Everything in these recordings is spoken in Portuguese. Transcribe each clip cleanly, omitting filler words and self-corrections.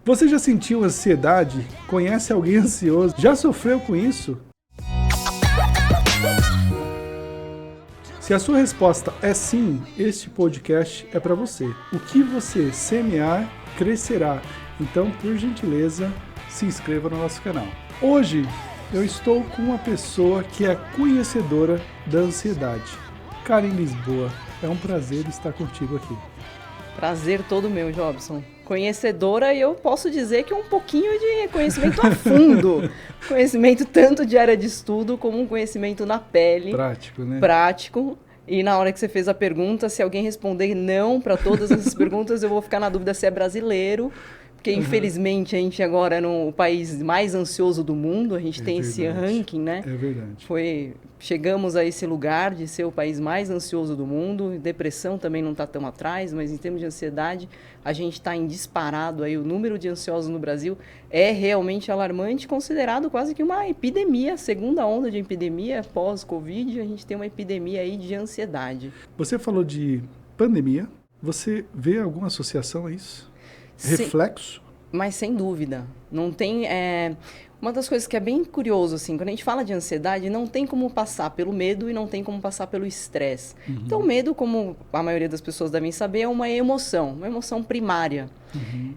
Você já sentiu ansiedade? Conhece alguém ansioso? Já sofreu com isso? Se a sua resposta é sim, este podcast é para você. O que você semear, crescerá. Então, por gentileza, se inscreva no nosso canal. Hoje, eu estou com uma pessoa que é conhecedora da ansiedade. Karen Lisboa, é um prazer estar contigo aqui. Prazer todo meu, Jobson. Conhecedora, e eu posso dizer que um pouquinho de conhecimento a fundo. Conhecimento tanto de área de estudo como um conhecimento na pele. Prático, né? Prático. E na hora que você fez a pergunta, se alguém responder não para todas essas perguntas, eu vou ficar na dúvida se é brasileiro. Porque, infelizmente, a gente agora é no país mais ansioso do mundo. A gente tem esse ranking, né? É verdade. Chegamos a esse lugar de ser o país mais ansioso do mundo. Depressão também não está tão atrás, mas em termos de ansiedade, a gente está em disparado. Aí, o número de ansiosos no Brasil é realmente alarmante, considerado quase que uma epidemia, segunda onda de epidemia pós-Covid. A gente tem uma epidemia aí de ansiedade. Você falou de pandemia. Você vê alguma associação a isso? Reflexo? Mas sem dúvida. Não tem... Uma das coisas que é bem curioso, assim, quando a gente fala de ansiedade, não tem como passar pelo medo e não tem como passar pelo estresse. Uhum. Então, o medo, como a maioria das pessoas devem saber, é uma emoção primária. Uhum.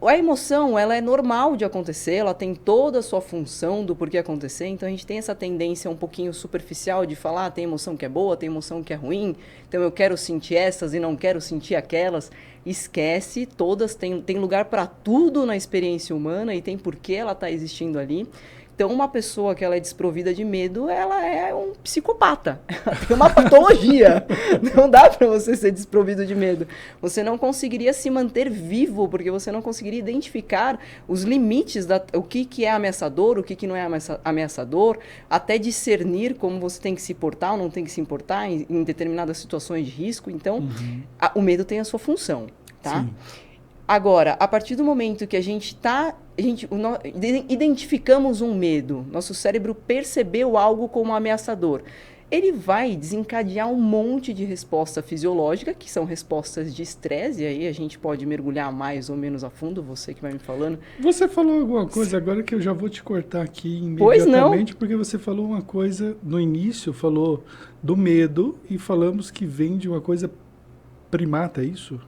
A emoção, ela é normal de acontecer, ela tem toda a sua função do porquê acontecer, então a gente tem essa tendência um pouquinho superficial de falar, tem emoção que é boa, tem emoção que é ruim, então eu quero sentir essas e não quero sentir aquelas. Esquece, todas tem lugar para tudo na experiência humana e tem porquê ela está existindo ali. Então, uma pessoa que ela é desprovida de medo, ela é um psicopata. Ela tem uma patologia. Não dá para você ser desprovido de medo. Você não conseguiria se manter vivo, porque você não conseguiria identificar os limites, o que é ameaçador, o que não é ameaçador, até discernir como você tem que se portar ou não tem que se importar em determinadas situações de risco. Então, o medo tem a sua função, tá? Sim. Agora, a partir do momento que identificamos um medo, nosso cérebro percebeu algo como ameaçador, ele vai desencadear um monte de resposta fisiológica, que são respostas de estresse, e aí a gente pode mergulhar mais ou menos a fundo, você que vai me falando. Você falou alguma coisa agora que eu já vou te cortar aqui imediatamente, porque você falou uma coisa no início, falou do medo, e falamos que vem de uma coisa primata, é isso?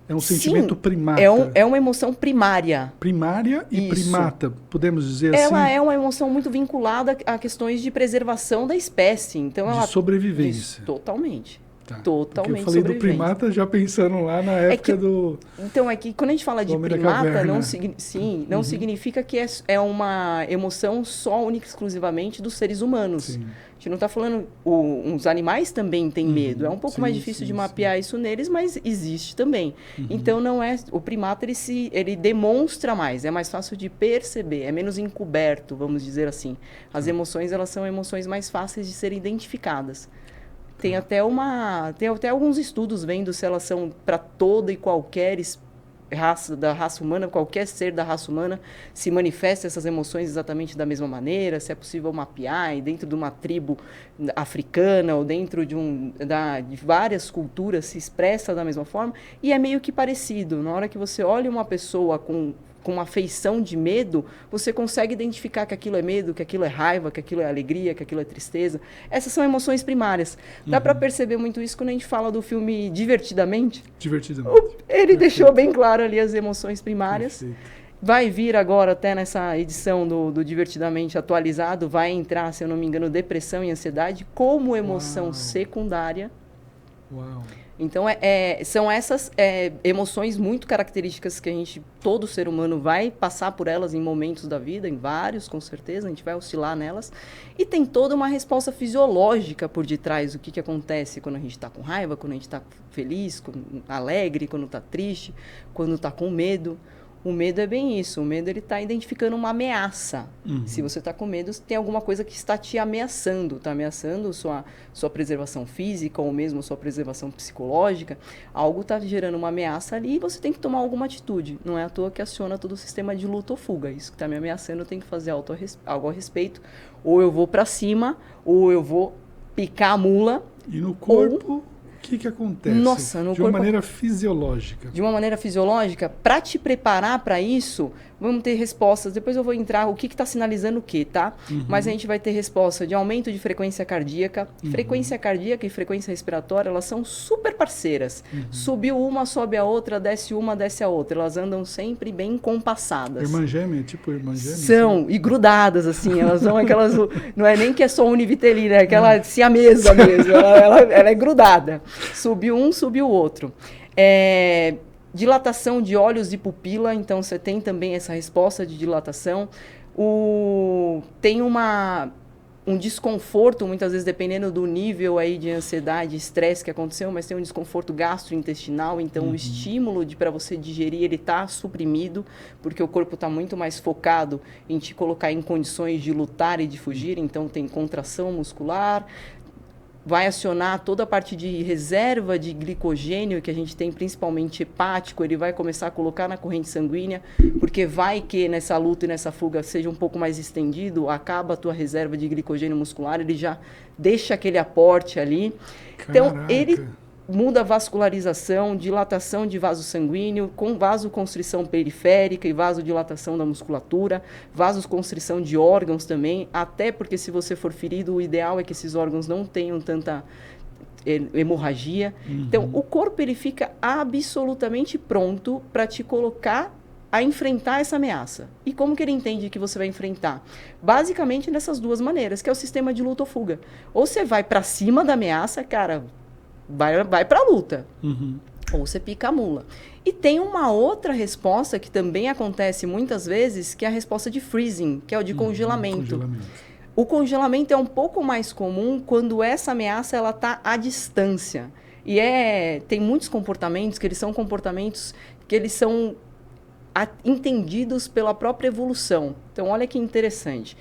É um sentimento primata. É uma emoção primária. Primária e isso. Primata, podemos dizer assim? Ela é uma emoção muito vinculada a questões de preservação da espécie. Então, de sobrevivência. Isso, totalmente. Tá. Totalmente. Eu falei do primata já pensando lá na época do... Então, é que quando a gente fala de primata, não significa que é uma emoção só, única e exclusivamente dos seres humanos. Sim. A gente não está falando... Os animais também têm medo. É um pouco mais difícil de mapear isso neles, mas existe também. Então, não é... O primata, ele demonstra mais. É mais fácil de perceber. É menos encoberto, vamos dizer assim. As emoções, elas são emoções mais fáceis de serem identificadas. Tem até alguns estudos vendo se elas são para toda e qualquer raça da raça humana, qualquer ser da raça humana, se manifesta essas emoções exatamente da mesma maneira, se é possível mapear, e dentro de uma tribo africana ou dentro de várias culturas se expressa da mesma forma, e é meio que parecido. Na hora que você olha uma pessoa com uma feição de medo, você consegue identificar que aquilo é medo, que aquilo é raiva, que aquilo é alegria, que aquilo é tristeza. Essas são emoções primárias. Dá para perceber muito isso quando a gente fala do filme Divertidamente. Ele deixou bem claro ali as emoções primárias. Perfeito. Vai vir agora, até nessa edição do Divertidamente atualizado, vai entrar, se eu não me engano, depressão e ansiedade como emoção secundária. Uau! Então, são essas emoções muito características que todo ser humano vai passar por elas em momentos da vida, em vários, com certeza, a gente vai oscilar nelas. E tem toda uma resposta fisiológica por detrás do que acontece quando a gente está com raiva, quando a gente está feliz, alegre, quando está triste, quando está com medo. O medo é bem isso. O medo, ele está identificando uma ameaça. Se você está com medo, tem alguma coisa que está te ameaçando. Está ameaçando sua preservação física ou mesmo sua preservação psicológica. Algo está gerando uma ameaça ali e você tem que tomar alguma atitude. Não é à toa que aciona todo o sistema de luta ou fuga. Isso que está me ameaçando, eu tenho que fazer algo a respeito. Ou eu vou para cima, ou eu vou picar a mula. E no corpo... que acontece? Nossa, no corpo... De uma maneira fisiológica. De uma maneira fisiológica, para te preparar para isso, vamos ter respostas. Depois eu vou entrar o que está sinalizando o quê, tá? Mas a gente vai ter resposta de aumento de frequência cardíaca. Frequência cardíaca e frequência respiratória, elas são super parceiras. Subiu uma, sobe a outra, desce uma, desce a outra. Elas andam sempre bem compassadas. Irmã gêmea, tipo irmã gêmea? São, e grudadas, assim. Elas são aquelas... Não é nem que é só univitelina, é aquela siamesa mesmo. Ela é grudada. Subiu um, subiu o outro. Dilatação de olhos e pupila, então você tem também essa resposta de dilatação. Tem um desconforto, muitas vezes, dependendo do nível aí de ansiedade, estresse que aconteceu, mas tem um desconforto gastrointestinal, então o estímulo para você digerir, ele está suprimido, porque o corpo está muito mais focado em te colocar em condições de lutar e de fugir, então tem contração muscular, vai acionar toda a parte de reserva de glicogênio que a gente tem, principalmente hepático, ele vai começar a colocar na corrente sanguínea, porque vai que nessa luta e nessa fuga seja um pouco mais estendido, acaba a tua reserva de glicogênio muscular, ele já deixa aquele aporte ali. Caraca. Então, ele muda a vascularização, dilatação de vaso sanguíneo, com vasoconstrição periférica e vasodilatação da musculatura, vasoconstrição de órgãos também, até porque se você for ferido, o ideal é que esses órgãos não tenham tanta hemorragia. Então, o corpo ele fica absolutamente pronto para te colocar a enfrentar essa ameaça. E como que ele entende que você vai enfrentar? Basicamente nessas duas maneiras, que é o sistema de luta ou fuga. Ou você vai para cima da ameaça, cara... Vai para a luta. Ou você pica a mula. E tem uma outra resposta que também acontece muitas vezes, que é a resposta de freezing, que é o de congelamento. O congelamento é um pouco mais comum quando essa ameaça está à distância. E tem muitos comportamentos que eles são comportamentos que eles são entendidos pela própria evolução. Então, olha que interessante.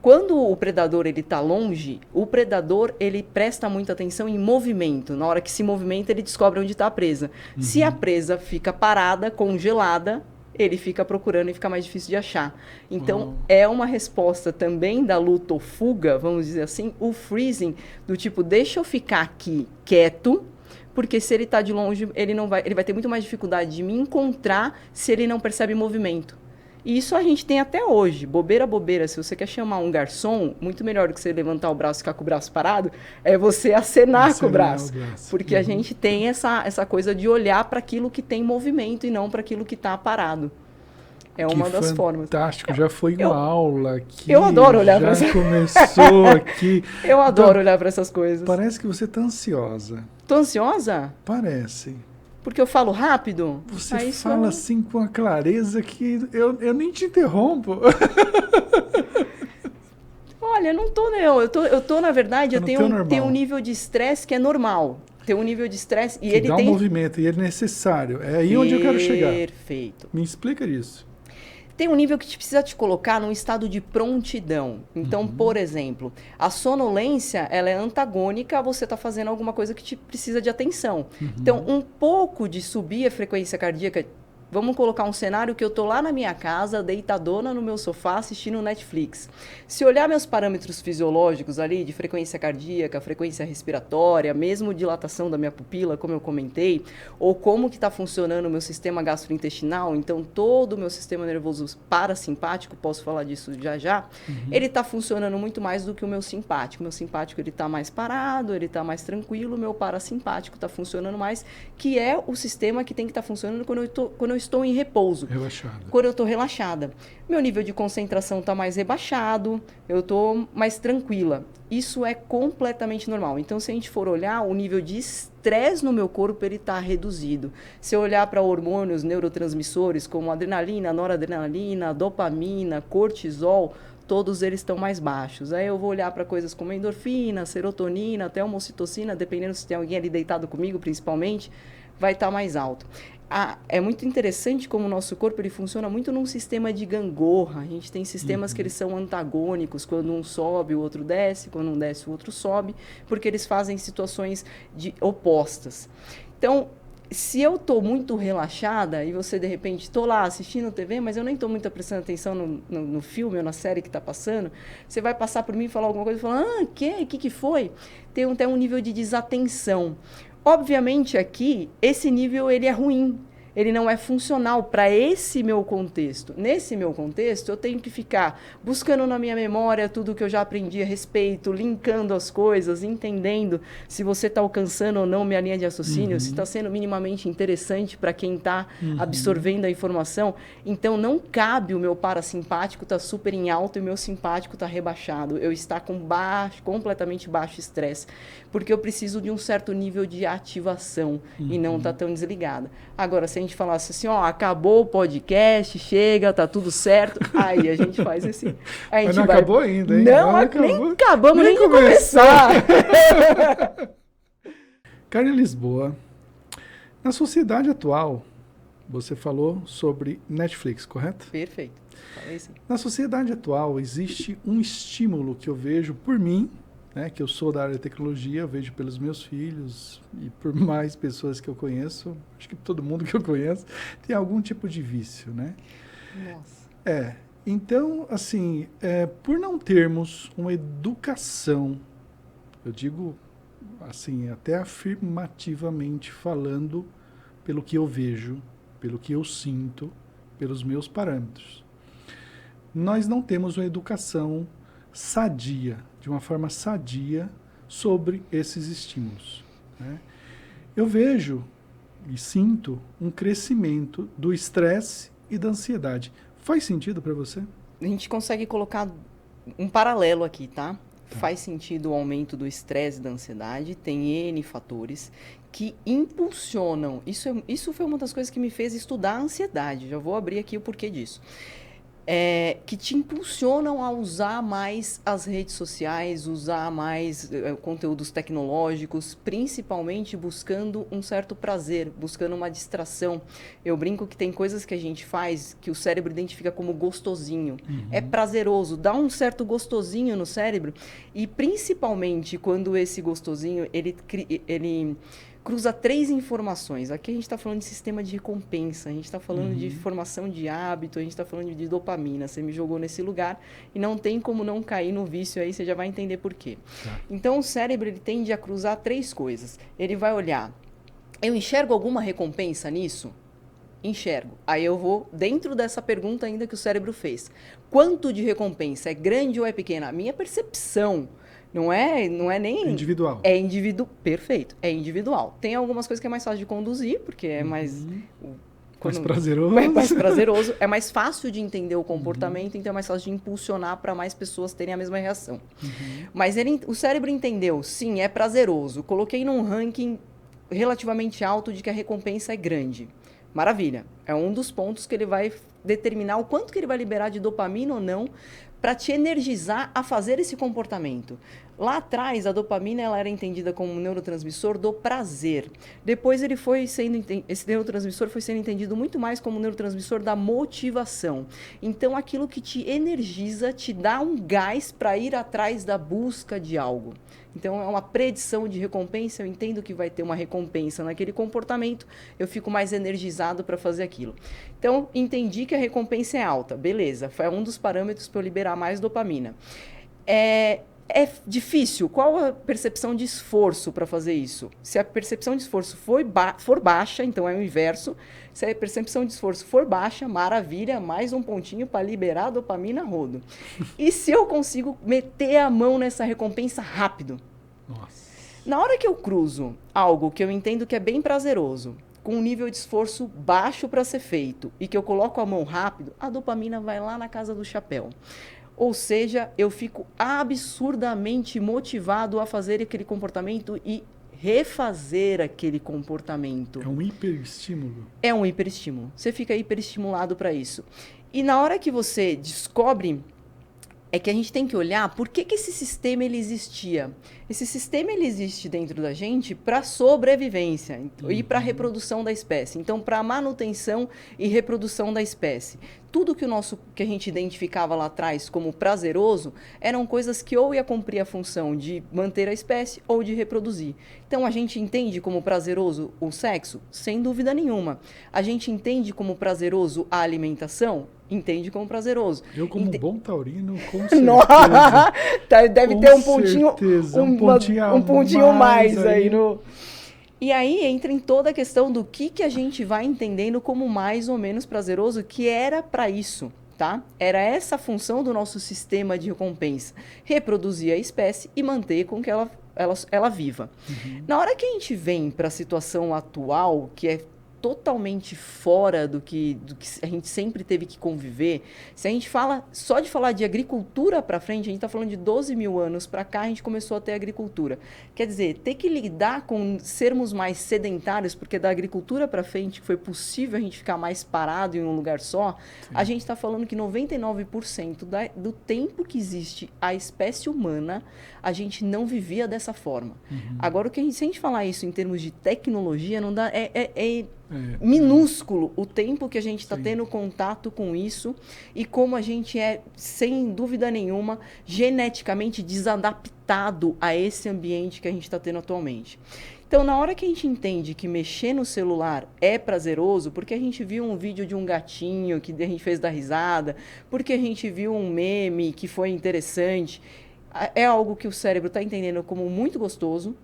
Quando o predador está longe, o predador ele presta muita atenção em movimento. Na hora que se movimenta, ele descobre onde está a presa. Se a presa fica parada, congelada, ele fica procurando e fica mais difícil de achar. Então, é uma resposta também da luta ou fuga, vamos dizer assim, o freezing, do tipo, deixa eu ficar aqui quieto, porque se ele está de longe, ele vai ter muito mais dificuldade de me encontrar se ele não percebe movimento. E isso a gente tem até hoje. Bobeira, se você quer chamar um garçom, muito melhor do que você levantar o braço e ficar com o braço parado, é você acenar com o braço. Porque a gente tem essa coisa de olhar para aquilo que tem movimento e não para aquilo que está parado. É uma das formas. Fantástico, já foi uma aula aqui. Eu adoro olhar para essas coisas. Já começou aqui. Eu adoro olhar para essas coisas. Parece que você está ansiosa. Tô ansiosa? Parece. Porque eu falo rápido? Você fala assim com a clareza que eu nem te interrompo. Olha, não tô, não. Eu tô na verdade, eu tenho um nível de estresse que é normal. Tem um nível de estresse e ele tem... dá um movimento e ele é necessário. É aí onde eu quero chegar. Perfeito. Me explica isso. Tem um nível que precisa te colocar num estado de prontidão. Então, por exemplo, a sonolência, ela é antagônica a você estar fazendo alguma coisa que te precisa de atenção. Então, um pouco de subir a frequência cardíaca... Vamos colocar um cenário que eu tô lá na minha casa, deitadona no meu sofá, assistindo Netflix. Se olhar meus parâmetros fisiológicos ali, de frequência cardíaca, frequência respiratória, mesmo dilatação da minha pupila, como eu comentei, ou como que está funcionando o meu sistema gastrointestinal, então todo o meu sistema nervoso parasimpático, posso falar disso já, ele está funcionando muito mais do que o meu simpático. O meu simpático ele está mais parado, ele está mais tranquilo, o meu parasimpático está funcionando mais, que é o sistema que tem que estar funcionando quando eu estou em repouso. Relaxada. Quando eu estou relaxada. Meu nível de concentração está mais rebaixado, eu estou mais tranquila. Isso é completamente normal. Então, se a gente for olhar, o nível de estresse no meu corpo ele está reduzido. Se eu olhar para hormônios, neurotransmissores, como adrenalina, noradrenalina, dopamina, cortisol, todos eles estão mais baixos. Aí eu vou olhar para coisas como endorfina, serotonina, até homocitocina, dependendo se tem alguém ali deitado comigo, principalmente, vai estar mais alto. É muito interessante como o nosso corpo ele funciona muito num sistema de gangorra. A gente tem sistemas que eles são antagônicos, quando um sobe, o outro desce, quando um desce, o outro sobe, porque eles fazem situações opostas. Então, se eu estou muito relaxada e você, de repente, estou lá assistindo TV, mas eu nem estou muito prestando atenção no filme ou na série que está passando, você vai passar por mim e falar alguma coisa e falar, que foi? Tem até um nível de desatenção. Obviamente aqui, esse nível ele é ruim. Ele não é funcional para esse meu contexto. Nesse meu contexto, eu tenho que ficar buscando na minha memória tudo que eu já aprendi a respeito, linkando as coisas, entendendo se você está alcançando ou não minha linha de raciocínio, se está sendo minimamente interessante para quem está absorvendo a informação. Então, não cabe o meu parasimpático estar super em alto e o meu simpático estar rebaixado. Eu estar com completamente baixo estresse, porque eu preciso de um certo nível de ativação e não estar tão desligada. Agora, se a gente falasse assim, ó, acabou o podcast, chega, tá tudo certo, aí a gente faz assim. A gente Mas não acabou ainda, hein? Não, nem acabamos nem de começar. Carne Lisboa, na sociedade atual, você falou sobre Netflix, correto? Perfeito. Falei sim. Na sociedade atual, existe um estímulo que eu vejo por mim, né, que eu sou da área de tecnologia, eu vejo pelos meus filhos e por mais pessoas que eu conheço, acho que todo mundo que eu conheço tem algum tipo de vício, né? Nossa. Então, assim, por não termos uma educação, eu digo assim, até afirmativamente falando, pelo que eu vejo, pelo que eu sinto, pelos meus parâmetros, nós não temos uma educação sadia, de uma forma sadia, sobre esses estímulos, né? Eu vejo e sinto um crescimento do estresse e da ansiedade. Faz sentido para você? A gente consegue colocar um paralelo aqui, tá? Faz sentido o aumento do estresse e da ansiedade, tem N fatores que impulsionam. Isso foi uma das coisas que me fez estudar a ansiedade. Já vou abrir aqui o porquê disso. Que te impulsionam a usar mais as redes sociais, usar mais conteúdos tecnológicos, principalmente buscando um certo prazer, buscando uma distração. Eu brinco que tem coisas que a gente faz que o cérebro identifica como gostosinho. É prazeroso, dá um certo gostosinho no cérebro, e principalmente quando esse gostosinho, ele cruza 3 informações. Aqui a gente está falando de sistema de recompensa, a gente está falando de formação de hábito, a gente está falando de dopamina. Você me jogou nesse lugar e não tem como não cair no vício aí, você já vai entender por quê. Tá. Então, o cérebro ele tende a cruzar 3 coisas. Ele vai olhar, eu enxergo alguma recompensa nisso? Enxergo. Aí eu vou dentro dessa pergunta ainda que o cérebro fez. Quanto de recompensa? É grande ou é pequena? A minha percepção não é nem... individual. Perfeito. É individual. Tem algumas coisas que é mais fácil de conduzir, porque é mais... mais prazeroso. É mais prazeroso. É mais fácil de entender o comportamento, então é mais fácil de impulsionar para mais pessoas terem a mesma reação. Mas o cérebro entendeu, sim, é prazeroso. Coloquei num ranking relativamente alto de que a recompensa é grande. Maravilha. É um dos pontos que ele vai determinar o quanto que ele vai liberar de dopamina ou não para te energizar a fazer esse comportamento. Lá atrás, a dopamina ela era entendida como um neurotransmissor do prazer. Depois, esse neurotransmissor foi sendo entendido muito mais como um neurotransmissor da motivação. Então, aquilo que te energiza, te dá um gás para ir atrás da busca de algo. Então, é uma predição de recompensa, eu entendo que vai ter uma recompensa naquele comportamento, eu fico mais energizado para fazer aquilo. Então, entendi que a recompensa é alta, beleza, é um dos parâmetros para eu liberar mais dopamina. É difícil. Qual a percepção de esforço para fazer isso? Se a percepção de esforço for baixa, então é o inverso. Se a percepção de esforço for baixa, maravilha, mais um pontinho para liberar a dopamina rodo. E se eu consigo meter a mão nessa recompensa rápido? Nossa. Na hora que eu cruzo algo que eu entendo que é bem prazeroso, com um nível de esforço baixo para ser feito, e que eu coloco a mão rápido, a dopamina vai lá na casa do chapéu. Ou seja, eu fico absurdamente motivado a fazer aquele comportamento e refazer aquele comportamento. É um hiperestímulo? É um hiperestímulo. Você fica hiperestimulado para isso. E na hora que você descobre, é que a gente tem que olhar por que esse sistema ele existia. Esse sistema ele existe dentro da gente para sobrevivência e para reprodução da espécie. Então, para manutenção e reprodução da espécie. Tudo que a gente identificava lá atrás como prazeroso eram coisas que ou ia cumprir a função de manter a espécie ou de reproduzir. Então, a gente entende como prazeroso o sexo? Sem dúvida nenhuma. A gente entende como prazeroso a alimentação? Entende como prazeroso. Eu, como bom taurino, com certeza. Deve ter um pontinho, um pontinho mais aí no... E aí entra em toda a questão do que a gente vai entendendo como mais ou menos prazeroso, que era para isso. Tá? Era essa a função do nosso sistema de recompensa, reproduzir a espécie e manter com que ela viva. Uhum. Na hora que a gente vem para a situação atual, que é totalmente fora do que a gente sempre teve que conviver, se a gente fala, só de falar de agricultura para frente, a gente está falando de 12 mil anos para cá, a gente começou a ter agricultura. Quer dizer, ter que lidar com sermos mais sedentários, porque da agricultura para frente foi possível a gente ficar mais parado em um lugar só, sim, a gente está falando que 99% do tempo que existe a espécie humana, a gente não vivia dessa forma. Uhum. Agora, se a gente falar isso em termos de tecnologia, não dá... minúsculo o tempo que a gente está tendo contato com isso e como a gente é, sem dúvida nenhuma, geneticamente desadaptado a esse ambiente que a gente está tendo atualmente. Então, na hora que a gente entende que mexer no celular é prazeroso, porque a gente viu um vídeo de um gatinho que a gente fez dar risada, porque a gente viu um meme que foi interessante, é algo que o cérebro está entendendo como muito gostoso,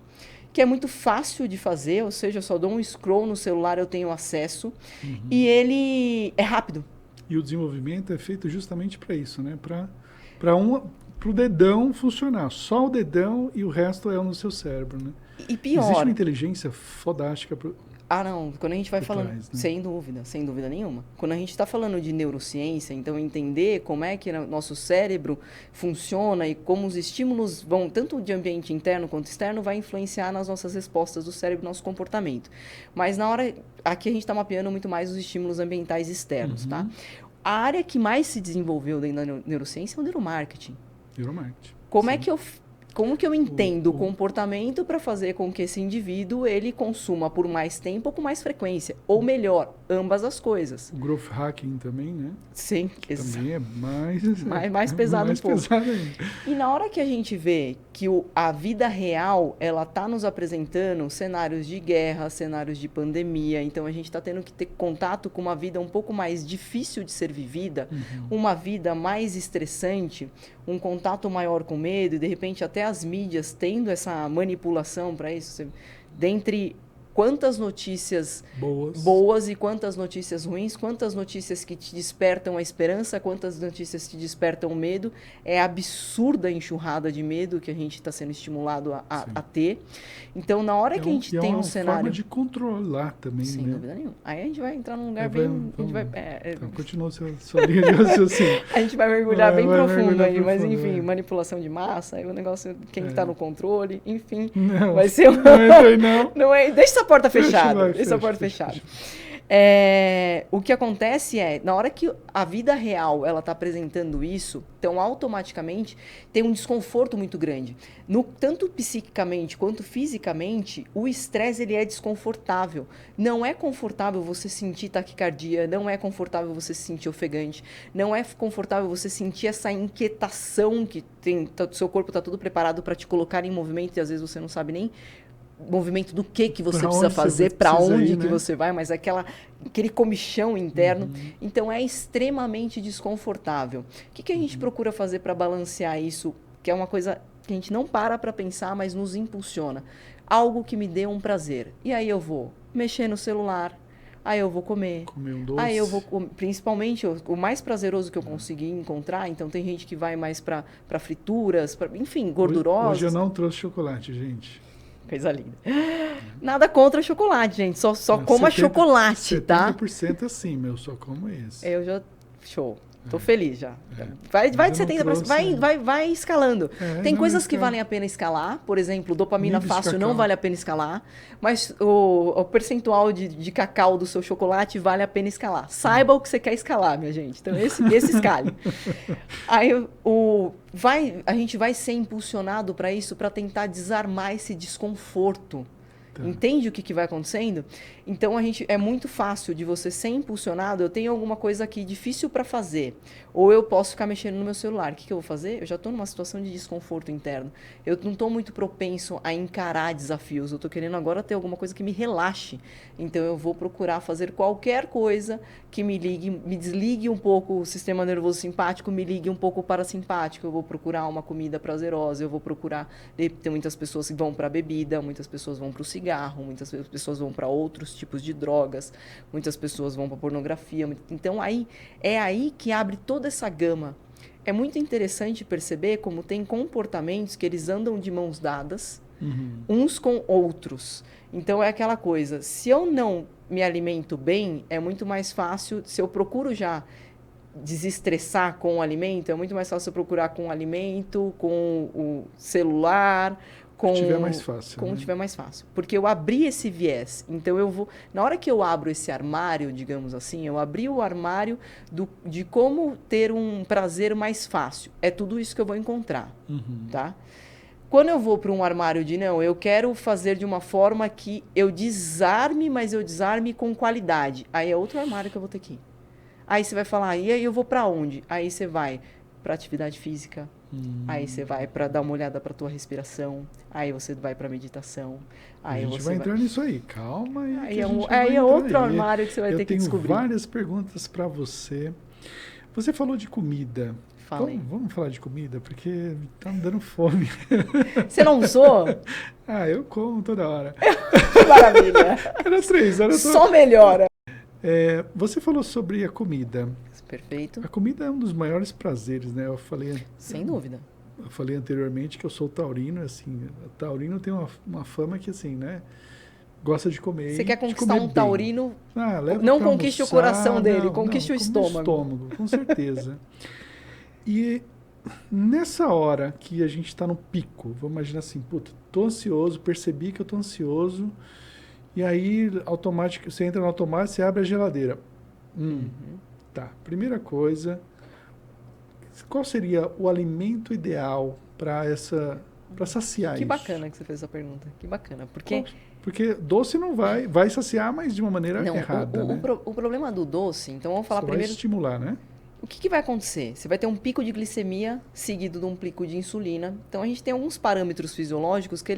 que é muito fácil de fazer, ou seja, eu só dou um scroll no celular, eu tenho acesso, e ele é rápido. E o desenvolvimento é feito justamente para isso, né? Para o dedão funcionar. Só o dedão e o resto é no seu cérebro, né? E pior... Existe uma inteligência fodástica... não. Quando a gente vai falando... Trás, né? Sem dúvida nenhuma. Quando a gente está falando de neurociência, então entender como é que nosso cérebro funciona e como os estímulos vão, tanto de ambiente interno quanto externo, vai influenciar nas nossas respostas do cérebro, nosso comportamento. Mas na hora... Aqui a gente está mapeando muito mais os estímulos ambientais externos, tá? A área que mais se desenvolveu dentro da neurociência é o neuromarketing. Como que eu entendo o comportamento para fazer com que esse indivíduo ele consuma por mais tempo ou com mais frequência? Ou melhor, ambas as coisas. O growth hacking também, né? Sim. Também é mais pesado mais um pouco. Pesado ainda. E na hora que a gente vê que a vida real, ela está nos apresentando cenários de guerra, cenários de pandemia, então a gente está tendo que ter contato com uma vida um pouco mais difícil de ser vivida, uma vida mais estressante, um contato maior com medo, e de repente até as mídias tendo essa manipulação para isso, dentre quantas notícias boas e quantas notícias ruins, quantas notícias que te despertam a esperança, quantas notícias te despertam o medo, é absurda a enxurrada de medo que a gente está sendo estimulado a ter. Então, na hora que a gente tem um cenário... É uma forma de controlar também, sem dúvida nenhuma. Aí a gente vai entrar num lugar Então, continua sua linha de raciocínio. A gente vai mergulhar bem profundo aí, mas enfim, manipulação de massa, aí o negócio, quem está no controle, enfim, vai ser... Não é, deixa essa porta fechada. Essa porta fechada. O que acontece é, na hora que a vida real ela está apresentando isso, então automaticamente tem um desconforto muito grande. Tanto psiquicamente quanto fisicamente, o estresse ele é desconfortável. Não é confortável você sentir taquicardia, não é confortável você se sentir ofegante, não é confortável você sentir essa inquietação que o seu corpo está todo preparado para te colocar em movimento e às vezes você não sabe nem movimento do que você precisa fazer, para onde que você vai, mas aquele comichão interno. Então, é extremamente desconfortável. O que a gente procura fazer para balancear isso, que é uma coisa que a gente não para pensar, mas nos impulsiona? Algo que me dê um prazer. E aí eu vou mexer no celular, aí eu vou comer um doce. Aí eu vou, principalmente, o mais prazeroso que eu consegui encontrar, então tem gente que vai mais para frituras, enfim, gordurosas. Hoje eu não trouxe chocolate, gente. Coisa linda. Nada contra chocolate, gente. Só coma chocolate, tá? 70% assim, meu. Só como esse. Eu já... Show. Tô feliz já. Vai de 70%, vai escalando. Tem coisas que valem a pena escalar. Por exemplo, dopamina fácil não vale a pena escalar. Mas o percentual de cacau do seu chocolate vale a pena escalar. Saiba o que você quer escalar, minha gente. Então, esse escale. Aí, a gente vai ser impulsionado para isso, para tentar desarmar esse desconforto. Entende o que vai acontecendo? Então, é muito fácil de você ser impulsionado. Eu tenho alguma coisa aqui difícil para fazer. Ou eu posso ficar mexendo no meu celular. O que eu vou fazer? Eu já estou numa situação de desconforto interno. Eu não estou muito propenso a encarar desafios. Eu estou querendo agora ter alguma coisa que me relaxe. Então, eu vou procurar fazer qualquer coisa que me desligue um pouco o sistema nervoso simpático, me ligue um pouco o parasimpático. Eu vou procurar uma comida prazerosa. Eu vou procurar... Tem muitas pessoas que vão para a bebida, muitas pessoas vão para o cigarro. cigarro, muitas pessoas vão para outros tipos de drogas, muitas pessoas vão para pornografia. Então, é aí que abre toda essa gama. É muito interessante perceber como tem comportamentos que eles andam de mãos dadas, uns com outros. Então, é aquela coisa, se eu não me alimento bem, é muito mais fácil, se eu procuro já desestressar com o alimento, é muito mais fácil eu procurar com o alimento, com o celular, com o que tiver mais fácil. Com o que tiver mais fácil. Porque eu abri esse viés. Então, eu vou... Na hora que eu abro esse armário, digamos assim, eu abri o armário de como ter um prazer mais fácil. É tudo isso que eu vou encontrar, tá? Quando eu vou para um armário de, não, eu quero fazer de uma forma que eu desarme, mas eu desarme com qualidade. Aí é outro armário que eu vou ter que ir. Aí você vai falar, e aí eu vou para onde? Aí você vai para atividade física, aí você vai para dar uma olhada para tua respiração, aí você vai para meditação. Aí a gente vai entrar nisso aí, calma aí. Aí é outro armário que você vai ter que descobrir. Eu tenho várias perguntas para você. Você falou de comida. Vamos falar de comida, porque tá me dando fome. Você não usou? Eu como toda hora. Que maravilha. Era 3 horas. Só melhora. Você falou sobre a comida. Perfeito. A comida é um dos maiores prazeres, né? Sem dúvida. Eu falei anteriormente que eu sou taurino, assim, taurino tem uma fama que, assim, né? Gosta de comer. Você quer conquistar um taurino, não conquiste o coração dele, conquiste o estômago. Com certeza. E nessa hora que a gente está no pico, vamos imaginar assim, tô ansioso, percebi que eu tô ansioso, e aí automático, você entra no automático, você abre a geladeira. Tá, primeira coisa, qual seria o alimento ideal para saciar isso? Que bacana que você fez essa pergunta, que bacana, porque doce não vai saciar, mas de uma maneira errada, né? O problema do doce, então vamos falar primeiro... Vai estimular, né? O que vai acontecer? Você vai ter um pico de glicemia seguido de um pico de insulina. Então, a gente tem alguns parâmetros fisiológicos que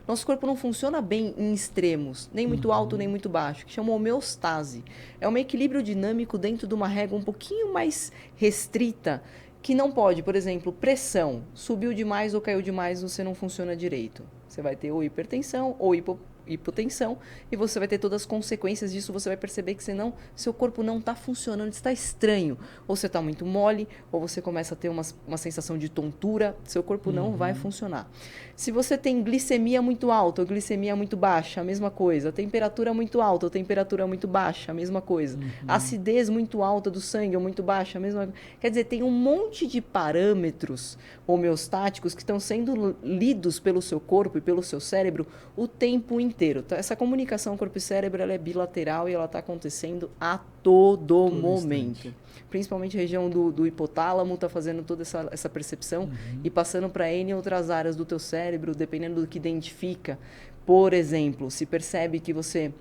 nosso corpo não funciona bem em extremos, nem muito alto, nem muito baixo, que chama homeostase. É um equilíbrio dinâmico dentro de uma régua um pouquinho mais restrita, que não pode, por exemplo, pressão. Subiu demais ou caiu demais, você não funciona direito. Você vai ter ou hipertensão ou hipotensão, e você vai ter todas as consequências disso, você vai perceber que seu corpo não está funcionando, está estranho. Ou você está muito mole, ou você começa a ter uma sensação de tontura, seu corpo não vai funcionar. Se você tem glicemia muito alta ou glicemia muito baixa, a mesma coisa. Temperatura muito alta ou temperatura muito baixa, a mesma coisa. Acidez muito alta do sangue ou muito baixa, a mesma coisa. Quer dizer, tem um monte de parâmetros homeostáticos que estão sendo lidos pelo seu corpo e pelo seu cérebro o tempo inteiro. Essa comunicação corpo e cérebro ela é bilateral e ela está acontecendo a todo momento. Principalmente a região do hipotálamo está fazendo toda essa percepção e passando para N outras áreas do teu cérebro, dependendo do que identifica. Por exemplo, se percebe que você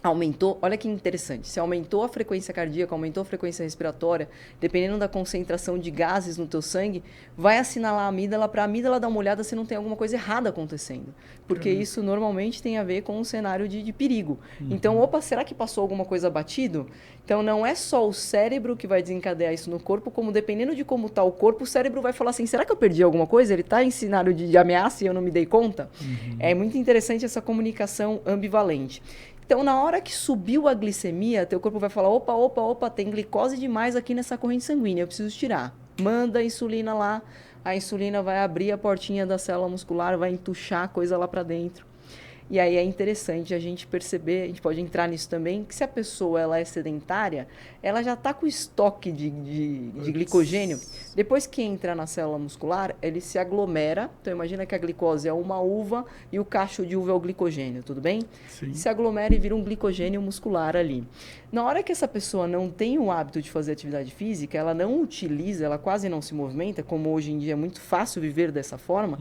aumentou, olha que interessante, se aumentou a frequência cardíaca, aumentou a frequência respiratória, dependendo da concentração de gases no teu sangue, vai assinalar a amígdala para a amígdala dar uma olhada se não tem alguma coisa errada acontecendo. Porque isso normalmente tem a ver com um cenário de perigo. Então, será que passou alguma coisa batido? Então, não é só o cérebro que vai desencadear isso no corpo, como dependendo de como está o corpo, o cérebro vai falar assim, será que eu perdi alguma coisa? Ele está em cenário de ameaça e eu não me dei conta? É muito interessante essa comunicação ambivalente. Então, na hora que subiu a glicemia, teu corpo vai falar, opa, tem glicose demais aqui nessa corrente sanguínea, eu preciso tirar. Manda a insulina lá, a insulina vai abrir a portinha da célula muscular, vai entuchar a coisa lá para dentro. E aí é interessante a gente perceber, a gente pode entrar nisso também, que se a pessoa ela é sedentária, ela já está com estoque de glicogênio. Depois que entra na célula muscular, ele se aglomera. Então, imagina que a glicose é uma uva e o cacho de uva é o glicogênio, tudo bem? Sim. Se aglomera e vira um glicogênio muscular ali. Na hora que essa pessoa não tem o hábito de fazer atividade física, ela não utiliza, ela quase não se movimenta, como hoje em dia é muito fácil viver dessa forma,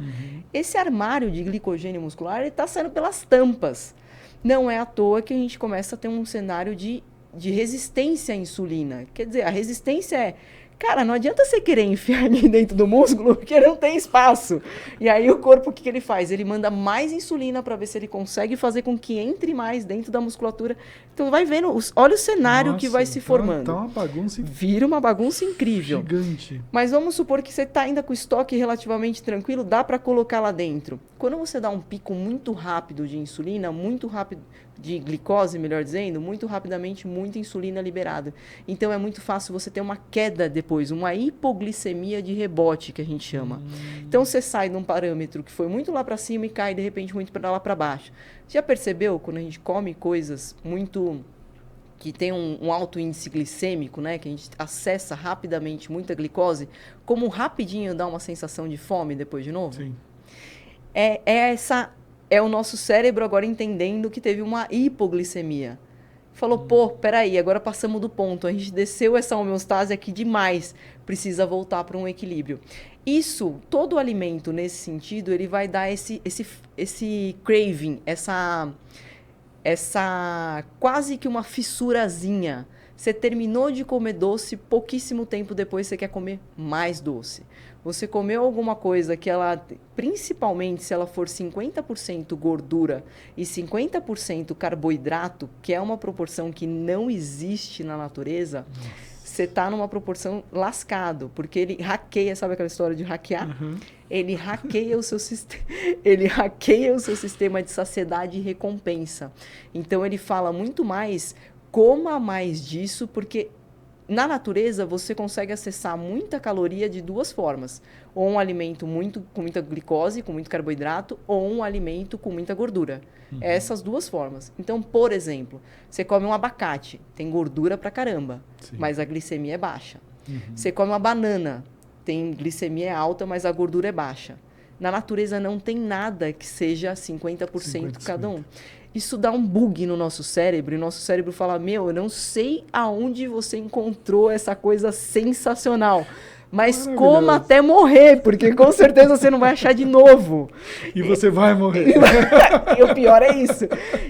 esse armário de glicogênio muscular está saindo pelas tampas. Não é à toa que a gente começa a ter um cenário de resistência à insulina. Quer dizer, a resistência é Cara, não adianta você querer enfiar ali dentro do músculo, porque não tem espaço. E aí o corpo, o que ele faz? Ele manda mais insulina para ver se ele consegue fazer com que entre mais dentro da musculatura. Então vai vendo, olha o cenário que vai se formando. Tá uma bagunça. Vira uma bagunça incrível. Gigante. Mas vamos supor que você está ainda com o estoque relativamente tranquilo, dá para colocar lá dentro. Quando você dá um pico muito rápido de insulina, muito rápido de glicose, melhor dizendo, muito rapidamente, muita insulina liberada. Então é muito fácil você ter uma queda depois, uma hipoglicemia de rebote, que a gente chama. Então você sai de um parâmetro que foi muito lá para cima e cai de repente muito para lá para baixo. Já percebeu quando a gente come coisas muito que tem um alto índice glicêmico, né, que a gente acessa rapidamente muita glicose, como rapidinho dá uma sensação de fome depois de novo? Sim. É o nosso cérebro agora entendendo que teve uma hipoglicemia. Falou, pô, peraí, agora passamos do ponto, a gente desceu essa homeostase aqui demais, precisa voltar para um equilíbrio. Isso, todo alimento nesse sentido, ele vai dar esse craving, essa quase que uma fissurazinha. Você terminou de comer doce, pouquíssimo tempo depois você quer comer mais doce. Você comeu alguma coisa que ela, principalmente se ela for 50% gordura e 50% carboidrato, que é uma proporção que não existe na natureza, você está numa proporção lascado, porque ele hackeia, sabe aquela história de hackear? Uhum. Ele hackeia o seu sistema de saciedade e recompensa. Então ele fala muito mais, coma mais disso, porque na natureza você consegue acessar muita caloria de duas formas. Ou um alimento com muita glicose, com muito carboidrato, ou um alimento com muita gordura. Essas duas formas. Então, por exemplo, você come um abacate, tem gordura pra caramba, mas a glicemia é baixa. Você come uma banana, tem glicemia alta, mas a gordura é baixa. Na natureza não tem nada que seja 50% cada um. Isso dá um bug no nosso cérebro, e nosso cérebro fala, eu não sei aonde você encontrou essa coisa sensacional, mas coma até morrer, porque com certeza você não vai achar de novo. E você vai morrer. E o pior é isso.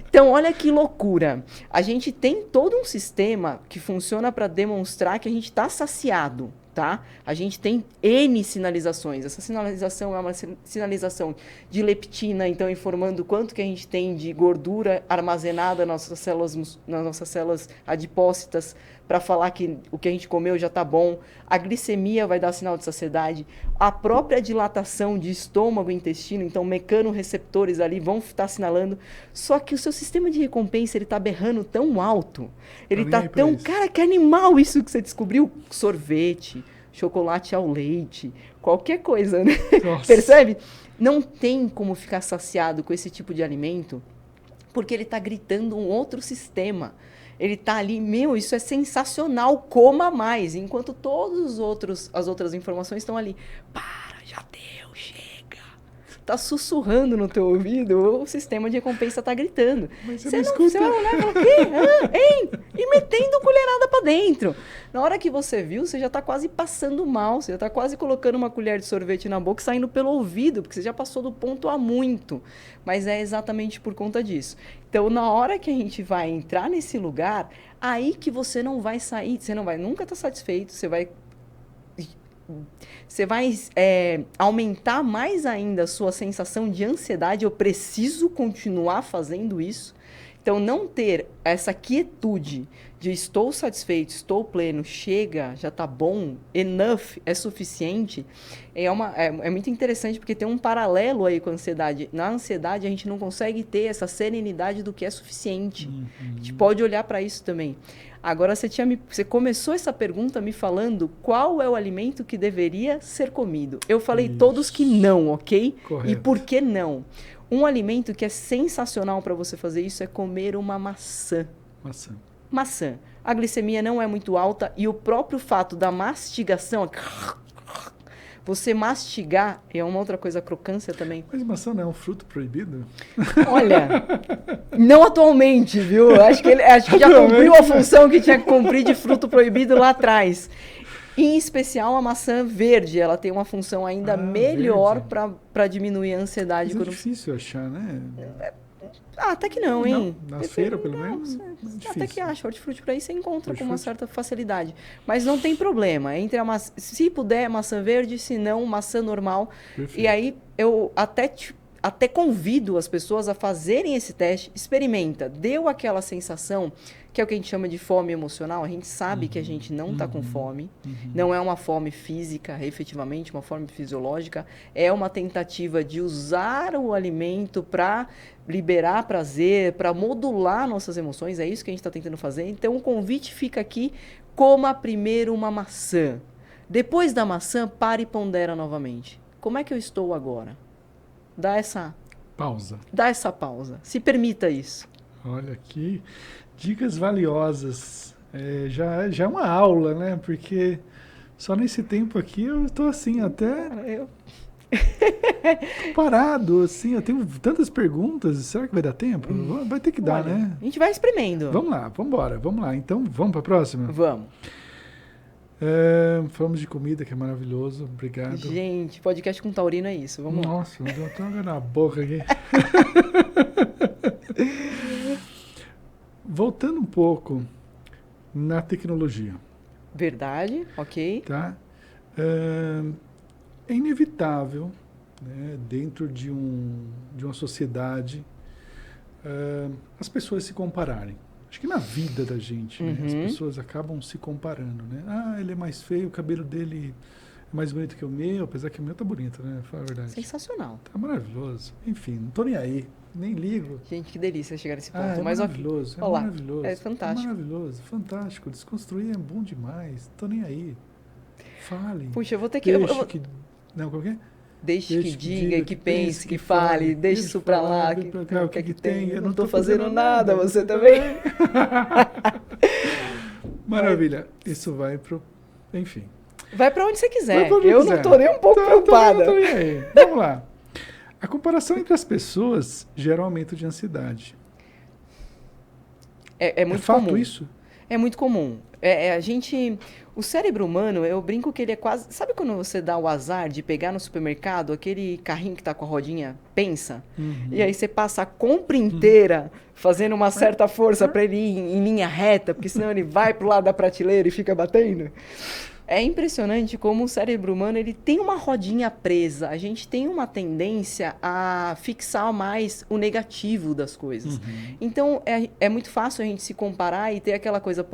Então, olha que loucura. A gente tem todo um sistema que funciona para demonstrar que a gente está saciado. Tá? A gente tem N sinalizações. Essa sinalização é uma sinalização de leptina, então informando quanto que a gente tem de gordura armazenada nas nossas células adipócitas, para falar que o que a gente comeu já está bom. A glicemia vai dar sinal de saciedade. A própria dilatação de estômago e intestino, então mecanorreceptores ali vão estar assinalando. Só que o seu sistema de recompensa ele está berrando tão alto. Ele está tão... Cara, que animal isso que você descobriu. Sorvete, chocolate ao leite, qualquer coisa, né? Percebe? Não tem como ficar saciado com esse tipo de alimento, porque ele está gritando um outro sistema. Ele está ali, isso é sensacional, coma mais. Enquanto as outras informações estão ali. Para, já deu, chega. Tá sussurrando no teu ouvido, o sistema de recompensa tá gritando. Mas você não escuta. Você vai olhar e falar, quê? Hein? E metendo colherada para dentro. Na hora que você viu, você já tá quase passando mal, você já tá quase colocando uma colher de sorvete na boca e saindo pelo ouvido, porque você já passou do ponto há muito. Mas é exatamente por conta disso. Então, na hora que a gente vai entrar nesse lugar, aí que você não vai sair, você não vai nunca estar satisfeito, você vai aumentar mais ainda a sua sensação de ansiedade. Eu preciso continuar fazendo isso. Então, não ter essa quietude de estou satisfeito, estou pleno, chega, já está bom, enough, é suficiente, é muito interessante, porque tem um paralelo aí com a ansiedade. Na ansiedade, a gente não consegue ter essa serenidade do que é suficiente. A gente pode olhar para isso também. Agora, você começou essa pergunta me falando qual é o alimento que deveria ser comido. Eu falei todos que não, ok? Correto. E por que não? Um alimento que é sensacional para você fazer isso é comer uma maçã. Maçã. A glicemia não é muito alta e o próprio fato da mastigação, você mastigar, é uma outra coisa, a crocância também. Mas maçã não é um fruto proibido? Olha, não atualmente, viu? Acho que já cumpriu a função que tinha que cumprir de fruto proibido lá atrás. Em especial a maçã verde, ela tem uma função ainda melhor para diminuir a ansiedade. Mas é difícil achar, né? Até que não, hein? Não, na feira, pelo menos, até que acha. Hortifruti por aí você encontra com uma certa facilidade. Mas não tem problema. Entre a maçã, se puder, maçã verde, se não, maçã normal. Perfeito. E aí, eu até convido as pessoas a fazerem esse teste. Experimenta. Deu aquela sensação, que é o que a gente chama de fome emocional. A gente sabe que a gente não está com fome. Não é uma fome física, efetivamente, uma fome fisiológica. É uma tentativa de usar o alimento para liberar prazer, para modular nossas emoções. É isso que a gente está tentando fazer. Então, o convite fica aqui: coma primeiro uma maçã. Depois da maçã, pare e pondera novamente. Como é que eu estou agora? Dá essa pausa. Se permita isso. Olha aqui, dicas valiosas. Já é uma aula, né? Porque só nesse tempo aqui eu estou assim, até parado, assim. Eu tenho tantas perguntas. Será que vai dar tempo? Vai ter que dar, né? A gente vai experimento. Vamos lá, vamos lá. Então, vamos para a próxima? Vamos. Falamos de comida, que é maravilhoso. Obrigado. Gente, podcast com taurino é isso. Vamos lá. Nossa, eu tô água na boca aqui. Voltando um pouco na tecnologia. Verdade, ok. Tá? É inevitável, né, dentro de uma sociedade, as pessoas se compararem. Acho que na vida da gente, né, as pessoas acabam se comparando, né? Ah, ele é mais feio, o cabelo dele é mais bonito que o meu, apesar que o meu tá bonito, né? Fala a verdade. Sensacional. Tá maravilhoso. Enfim, não tô nem aí, nem ligo. Gente, que delícia chegar nesse ponto. É maravilhoso, é maravilhoso. É fantástico. É maravilhoso, fantástico. Desconstruir é bom demais. Tô nem aí. Fale. Puxa, eu vou ter que... Não, qual que é? Deixe que diga, que pense, que fale, deixe isso pra lá, o que tem, eu não tô fazendo nada, você também. Maravilha, isso vai pro... Enfim. Vai pra onde você quiser, eu não tô nem um pouco preocupada. Vamos lá. A comparação entre as pessoas gera um aumento de ansiedade. É muito comum. É fato isso? É muito comum. O cérebro humano, eu brinco que ele é quase... Sabe quando você dá o azar de pegar no supermercado aquele carrinho que tá com a rodinha, pensa? E aí você passa a compra inteira fazendo uma certa força para ele ir em linha reta, porque senão ele vai pro lado da prateleira e fica batendo? É impressionante como o cérebro humano ele tem uma rodinha presa. A gente tem uma tendência a fixar mais o negativo das coisas. Então, é muito fácil a gente se comparar e ter aquela coisa,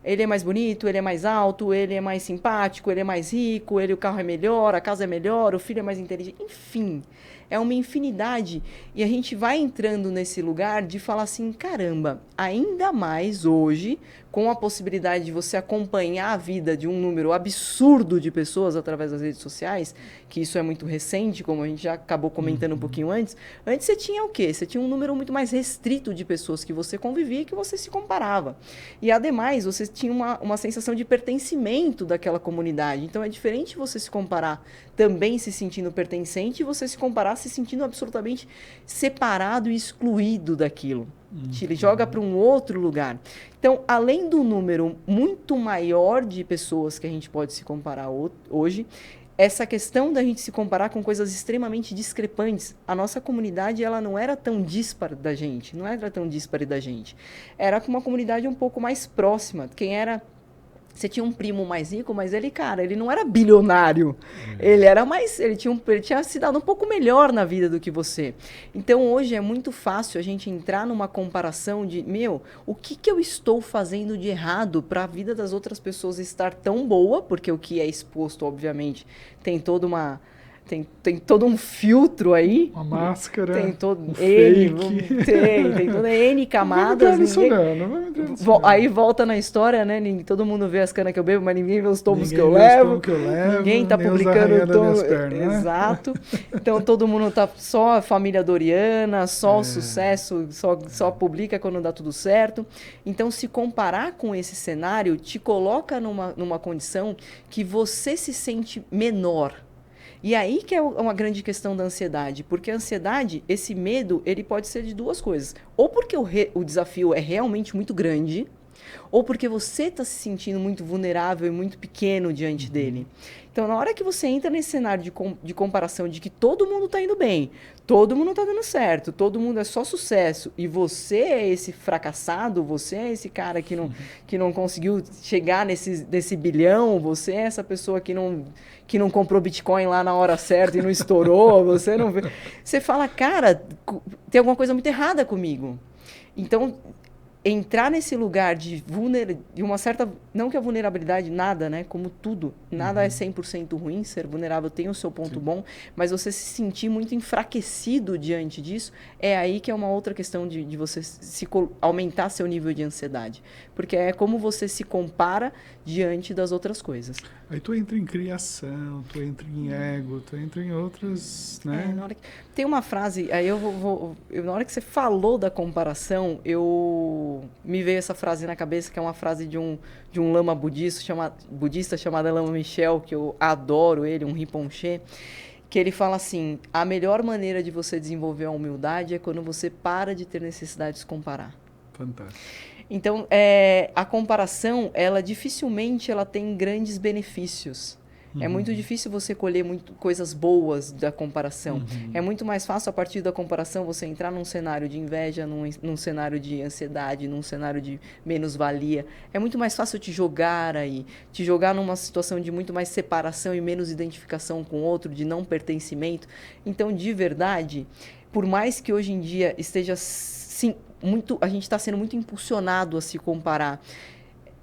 ele é mais bonito, ele é mais alto, ele é mais simpático, ele é mais rico, o carro é melhor, a casa é melhor, o filho é mais inteligente. Enfim, é uma infinidade. E a gente vai entrando nesse lugar de falar assim, caramba, ainda mais hoje, com a possibilidade de você acompanhar a vida de um número absurdo de pessoas através das redes sociais, que isso é muito recente, como a gente já acabou comentando um pouquinho antes. Antes você tinha o quê? Você tinha um número muito mais restrito de pessoas que você convivia e que você se comparava. E, ademais, você tinha uma sensação de pertencimento daquela comunidade. Então, é diferente você se comparar também se sentindo pertencente e você se comparar se sentindo absolutamente separado e excluído daquilo. Ele joga para um outro lugar. Então, além do número muito maior de pessoas que a gente pode se comparar hoje, essa questão da gente se comparar com coisas extremamente discrepantes. A nossa comunidade, ela não era tão díspare da gente, Era uma comunidade um pouco mais próxima. Você tinha um primo mais rico, mas ele não era bilionário. Ele tinha se dado um pouco melhor na vida do que você. Então, hoje é muito fácil a gente entrar numa comparação de, o que eu estou fazendo de errado para a vida das outras pessoas estar tão boa, porque o que é exposto, obviamente, tem todo um filtro aí. Uma máscara. Tem todo um fake. Tem toda N camadas. Aí volta na história, né? Todo mundo vê as canas que eu bebo, mas ninguém vê os tomos que eu levo. Ninguém tá publicando o tomo. Exato. Então todo mundo tá só a família Doriana, só o sucesso, só publica quando dá tudo certo. Então, se comparar com esse cenário, te coloca numa condição que você se sente menor. E aí que é uma grande questão da ansiedade, porque a ansiedade, esse medo, ele pode ser de duas coisas. Ou porque o desafio é realmente muito grande, ou porque você está se sentindo muito vulnerável e muito pequeno diante dele. Então, na hora que você entra nesse cenário de comparação de que todo mundo está indo bem, todo mundo está dando certo, todo mundo é só sucesso, e você é esse fracassado, você é esse cara que não conseguiu chegar nesse bilhão, você é essa pessoa que não comprou Bitcoin lá na hora certa e não estourou, você não vê. Você fala, cara, tem alguma coisa muito errada comigo. Então, entrar nesse lugar de uma certa... Não que a vulnerabilidade, nada, né? Como tudo. Nada é 100% ruim. Ser vulnerável tem o seu ponto bom. Mas você se sentir muito enfraquecido diante disso, é aí que é uma outra questão de você aumentar seu nível de ansiedade. Porque é como você se compara diante das outras coisas. Aí tu entra em criação, tu entra em ego, tu entra em outras, né? Tem uma frase, aí na hora que você falou da comparação, me veio essa frase na cabeça, que é uma frase de um lama budista chamado Lama Michel, que eu adoro ele, um Rinpoche, que ele fala assim: a melhor maneira de você desenvolver a humildade é quando você para de ter necessidade de se comparar. Fantástico. Então, a comparação, dificilmente ela tem grandes benefícios. É muito difícil você colher coisas boas da comparação. É muito mais fácil, a partir da comparação, você entrar num cenário de inveja, num cenário de ansiedade, num cenário de menos-valia. É muito mais fácil te jogar numa situação de muito mais separação e menos identificação com o outro, de não pertencimento. Então, de verdade, por mais que hoje em dia esteja... Sim, a gente está sendo muito impulsionado a se comparar.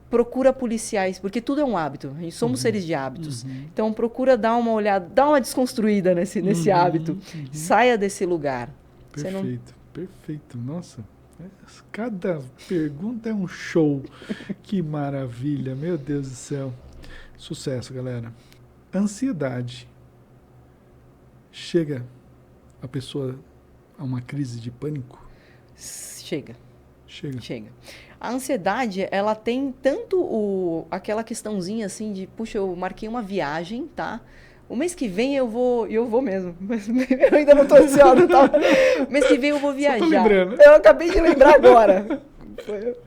Procura policiais, porque tudo é um hábito. A gente somos seres de hábitos. Então, procura dar uma olhada, dar uma desconstruída nesse hábito. Saia desse lugar. Perfeito, perfeito. Nossa, cada pergunta é um show. Que maravilha, meu Deus do céu. Sucesso, galera. Ansiedade. Chega a pessoa a uma crise de pânico? Chega. Chega. A ansiedade, ela tem tanto aquela questãozinha assim de, puxa, eu marquei uma viagem, tá? O mês que vem eu vou mesmo. Eu ainda não tô ansiosa, tá? Mês que vem eu vou viajar. Só tô lembrando. Eu acabei de lembrar agora.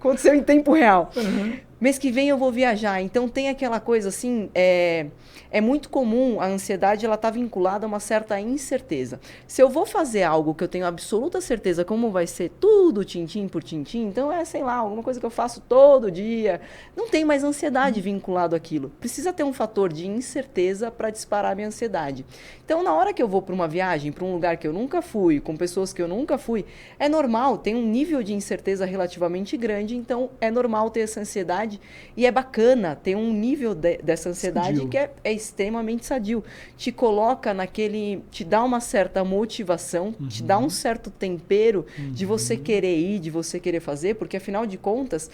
Aconteceu em tempo real. Mês que vem eu vou viajar. Então tem aquela coisa assim, é muito comum, a ansiedade ela tá vinculada a uma certa incerteza. Se eu vou fazer algo que eu tenho absoluta certeza como vai ser tudo tintim por tintim, então sei lá, alguma coisa que eu faço todo dia, não tem mais ansiedade vinculado àquilo. Precisa ter um fator de incerteza para disparar a minha ansiedade. Então, na hora que eu vou para uma viagem, para um lugar que eu nunca fui, com pessoas que eu nunca fui, é normal, tem um nível de incerteza relativamente grande, então é normal ter essa ansiedade e é bacana ter um nível dessa ansiedade sadio. Que é extremamente sadio. Te coloca te dá uma certa motivação, te dá um certo tempero de você querer ir, de você querer fazer, porque afinal de contas,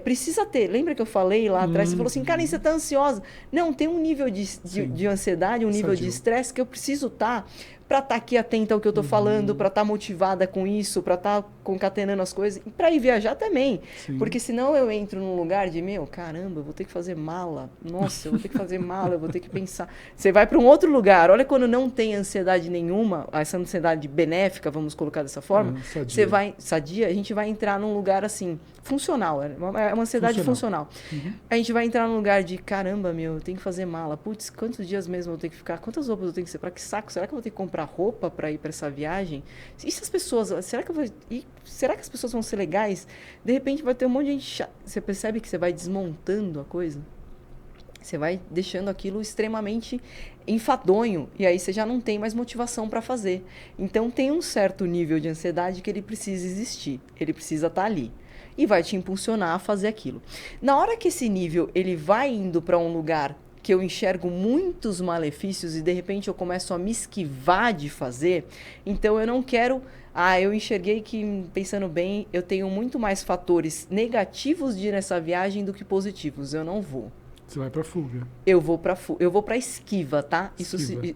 precisa ter. Lembra que eu falei lá atrás, você falou assim, cara, você tá ansiosa. Não, tem um nível de ansiedade, um nível de estresse que eu preciso estar para estar aqui atenta ao que eu estou falando, para estar motivada com isso, para estar concatenando as coisas, e para ir viajar também. Sim. Porque senão eu entro num lugar de, caramba, eu vou ter que fazer mala. Nossa, eu vou ter que fazer mala, eu vou ter que pensar. Você vai para um outro lugar. Olha quando não tem ansiedade nenhuma, essa ansiedade benéfica, vamos colocar dessa forma, sadia, a gente vai entrar num lugar assim, funcional, é uma ansiedade funcional. A gente vai entrar num lugar de, caramba, eu tenho que fazer mala. Putz, quantos dias mesmo eu tenho que ficar? Quantas roupas eu tenho que ser? Para que saco? Será que eu vou ter que comprar roupa para ir para essa viagem? E se as pessoas... Será que as pessoas vão ser legais? De repente vai ter um monte de gente... Você percebe que você vai desmontando a coisa? Você vai deixando aquilo extremamente enfadonho. E aí você já não tem mais motivação para fazer. Então tem um certo nível de ansiedade que ele precisa existir. Ele precisa estar ali. E vai te impulsionar a fazer aquilo. Na hora que esse nível ele vai indo para um lugar que eu enxergo muitos malefícios e de repente eu começo a me esquivar de fazer, então eu não quero... eu enxerguei que, pensando bem, eu tenho muito mais fatores negativos de ir nessa viagem do que positivos. Eu não vou. Você vai pra fuga. Eu vou pra esquiva, tá?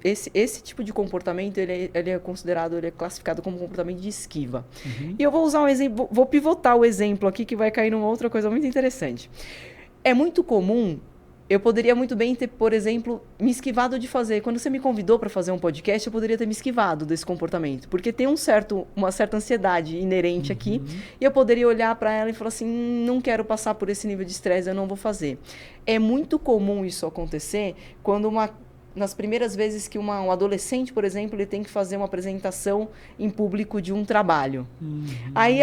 Esse tipo de comportamento, ele é classificado como comportamento de esquiva. E eu vou usar um exemplo, vou pivotar o exemplo aqui, que vai cair numa outra coisa muito interessante. É muito comum Eu poderia muito bem ter, por exemplo, me esquivado de fazer. Quando você me convidou para fazer um podcast, eu poderia ter me esquivado desse comportamento. Porque tem uma certa ansiedade inerente aqui. E eu poderia olhar para ela e falar assim, não quero passar por esse nível de estresse, eu não vou fazer. É muito comum isso acontecer quando nas primeiras vezes que um adolescente, por exemplo, ele tem que fazer uma apresentação em público de um trabalho. Aí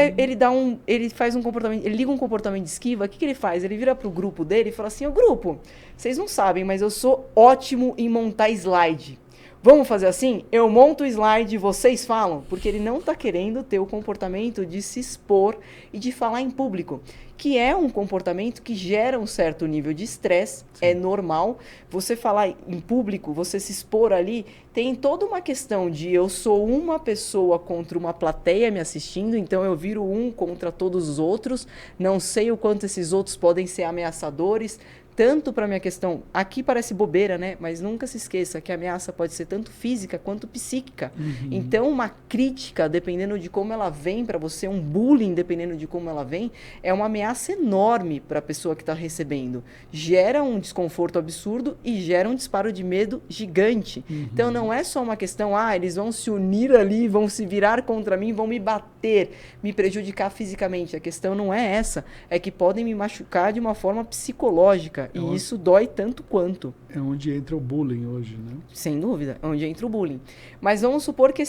ele faz um comportamento, ele liga um comportamento de esquiva, o que ele faz? Ele vira pro grupo dele e fala assim, grupo, vocês não sabem, mas eu sou ótimo em montar slide. Vamos fazer assim? Eu monto o slide e vocês falam? Porque ele não está querendo ter o comportamento de se expor e de falar em público, que é um comportamento que gera um certo nível de estresse, é normal. Você falar em público, você se expor ali, tem toda uma questão de eu sou uma pessoa contra uma plateia me assistindo, então eu viro um contra todos os outros, não sei o quanto esses outros podem ser ameaçadores, tanto para a minha questão, aqui parece bobeira, né? Mas nunca se esqueça que a ameaça pode ser tanto física quanto psíquica. Então, uma crítica, dependendo de como ela vem para você, um bullying, dependendo de como ela vem, é uma ameaça enorme para a pessoa que está recebendo. Gera um desconforto absurdo e gera um disparo de medo gigante. Então, não é só uma questão, eles vão se unir ali, vão se virar contra mim, vão me bater, me prejudicar fisicamente. A questão não é essa, é que podem me machucar de uma forma psicológica. E isso dói tanto quanto. É onde entra o bullying hoje, né? Sem dúvida, é onde entra o bullying. Mas vamos supor que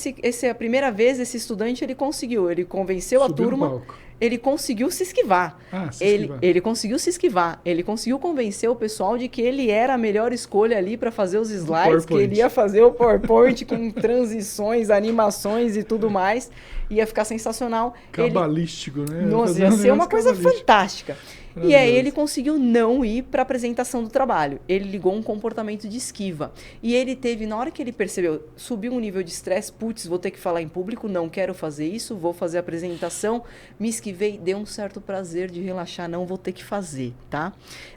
a primeira vez esse estudante ele convenceu a turma, ele conseguiu se esquivar. Ele conseguiu se esquivar. Ele conseguiu convencer o pessoal de que ele era a melhor escolha ali para fazer os slides, que ele ia fazer o PowerPoint com transições, animações e tudo mais. Ia ficar sensacional. Cabalístico, né? Nossa, ia ser uma coisa fantástica. E aí ele conseguiu não ir para a apresentação do trabalho. Ele ligou um comportamento de esquiva. E ele teve, na hora que ele percebeu, subiu um nível de estresse, putz, vou ter que falar em público, não quero fazer isso, vou fazer a apresentação, me esquivei, deu um certo prazer de relaxar, não vou ter que fazer, tá?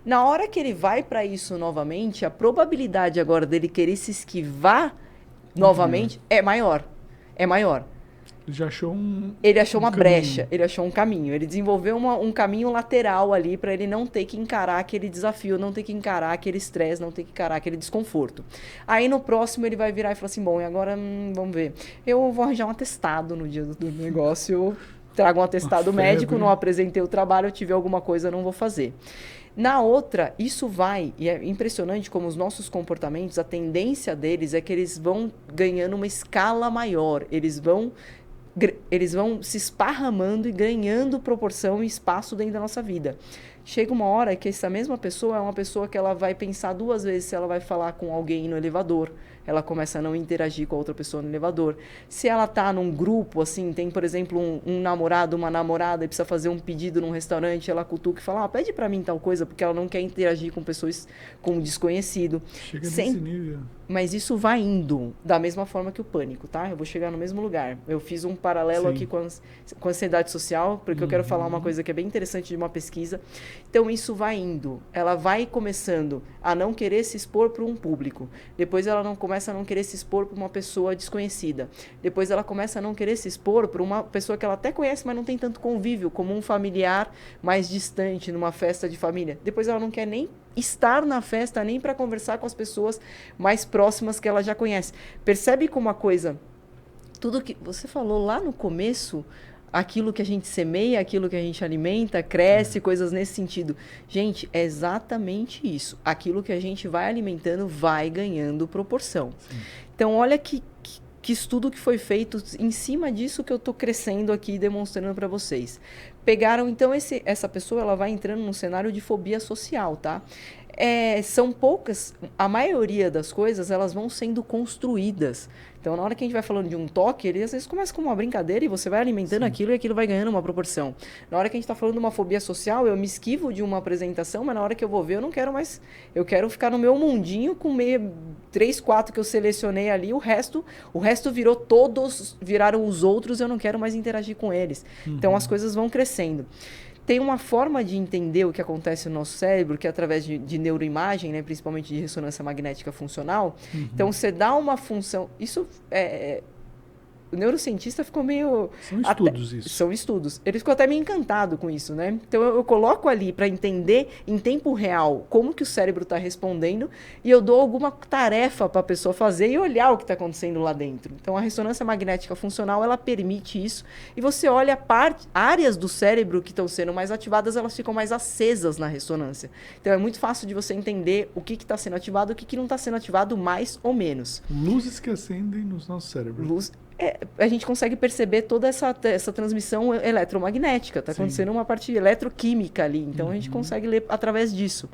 Na hora que ele vai para isso novamente, a probabilidade agora dele querer se esquivar novamente é maior. É maior. Ele achou uma brecha, ele achou um caminho. Ele desenvolveu um caminho lateral ali para ele não ter que encarar aquele desafio, não ter que encarar aquele estresse, não ter que encarar aquele desconforto. Aí no próximo ele vai virar e falar assim, bom, e agora vamos ver. Eu vou arranjar um atestado no dia do negócio, eu trago um atestado médico, não apresentei o trabalho, eu tive alguma coisa, não vou fazer. Na outra, isso vai, e é impressionante como os nossos comportamentos, a tendência deles é que eles vão ganhando uma escala maior, eles vão se esparramando e ganhando proporção e espaço dentro da nossa vida. Chega uma hora que essa mesma pessoa é uma pessoa que ela vai pensar 2 vezes se ela vai falar com alguém no elevador. Ela começa a não interagir com a outra pessoa no elevador. Se ela tá num grupo, assim, tem, por exemplo, um namorado, uma namorada, e precisa fazer um pedido num restaurante, ela cutuca e fala, pede pra mim tal coisa, porque ela não quer interagir com pessoas, com um desconhecido. Chega nesse nível. Mas isso vai indo da mesma forma que o pânico, tá? Eu vou chegar no mesmo lugar. Eu fiz um paralelo aqui com a ansiedade social, porque eu quero falar uma coisa que é bem interessante de uma pesquisa. Então, isso vai indo. Ela vai começando a não querer se expor para um público. Depois ela começa a não querer se expor para uma pessoa desconhecida. Depois ela começa a não querer se expor para uma pessoa que ela até conhece, mas não tem tanto convívio, como um familiar mais distante numa festa de família. Depois ela não quer nem estar na festa, nem para conversar com as pessoas mais próximas que ela já conhece. Percebe como a coisa... Tudo que você falou lá no começo... Aquilo que a gente semeia, aquilo que a gente alimenta, cresce, coisas nesse sentido. Gente, é exatamente isso. Aquilo que a gente vai alimentando vai ganhando proporção. Sim. Então, olha que estudo que foi feito em cima disso que eu estou crescendo aqui, demonstrando para vocês. Pegaram, então, essa pessoa ela vai entrando num cenário de fobia social, tá? São poucas, a maioria das coisas, elas vão sendo construídas. Então, na hora que a gente vai falando de um toque, ele às vezes começa como uma brincadeira e você vai alimentando aquilo e aquilo vai ganhando uma proporção. Na hora que a gente está falando de uma fobia social, eu me esquivo de uma apresentação, mas na hora que eu vou ver, eu não quero mais... Eu quero ficar no meu mundinho com 3, 4 que eu selecionei ali, o resto viraram os outros, eu não quero mais interagir com eles. Então, as coisas vão crescendo. Tem uma forma de entender o que acontece no nosso cérebro, que é através de neuroimagem, né, principalmente de ressonância magnética funcional. Então, você dá uma função... Isso o neurocientista ficou meio... São estudos isso. São estudos. Ele ficou até meio encantado com isso, né? Então eu coloco ali para entender em tempo real como que o cérebro está respondendo e eu dou alguma tarefa para a pessoa fazer e olhar o que está acontecendo lá dentro. Então a ressonância magnética funcional, ela permite isso e você olha áreas do cérebro que estão sendo mais ativadas, elas ficam mais acesas na ressonância. Então é muito fácil de você entender o que está sendo ativado e o que não está sendo ativado mais ou menos. Luzes que acendem nos nossos cérebros. A gente consegue perceber toda essa transmissão eletromagnética. Está acontecendo uma parte eletroquímica ali. Então, a gente consegue ler através disso.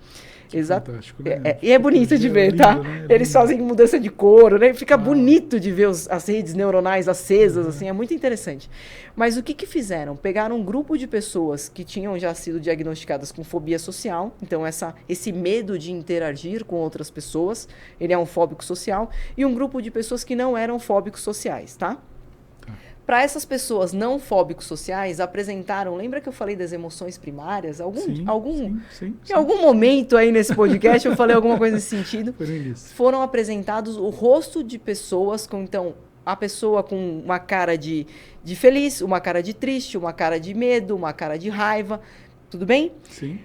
Exato. Fantástico, né? E é bonito de ver, tá? Né? Eles fazem mudança de cor, né? Fica bonito de ver as redes neuronais acesas, assim. É muito interessante. Mas o que fizeram? Pegaram um grupo de pessoas que tinham já sido diagnosticadas com fobia social. Então, esse medo de interagir com outras pessoas. Ele é um fóbico social. E um grupo de pessoas que não eram fóbicos sociais, tá? Para essas pessoas não fóbicos sociais, apresentaram... Lembra que eu falei das emoções primárias? Em algum momento aí nesse podcast eu falei alguma coisa nesse sentido. Foram apresentados o rosto de pessoas com... Então, a pessoa com uma cara de feliz, uma cara de triste, uma cara de medo, uma cara de raiva. Tudo bem? Sim.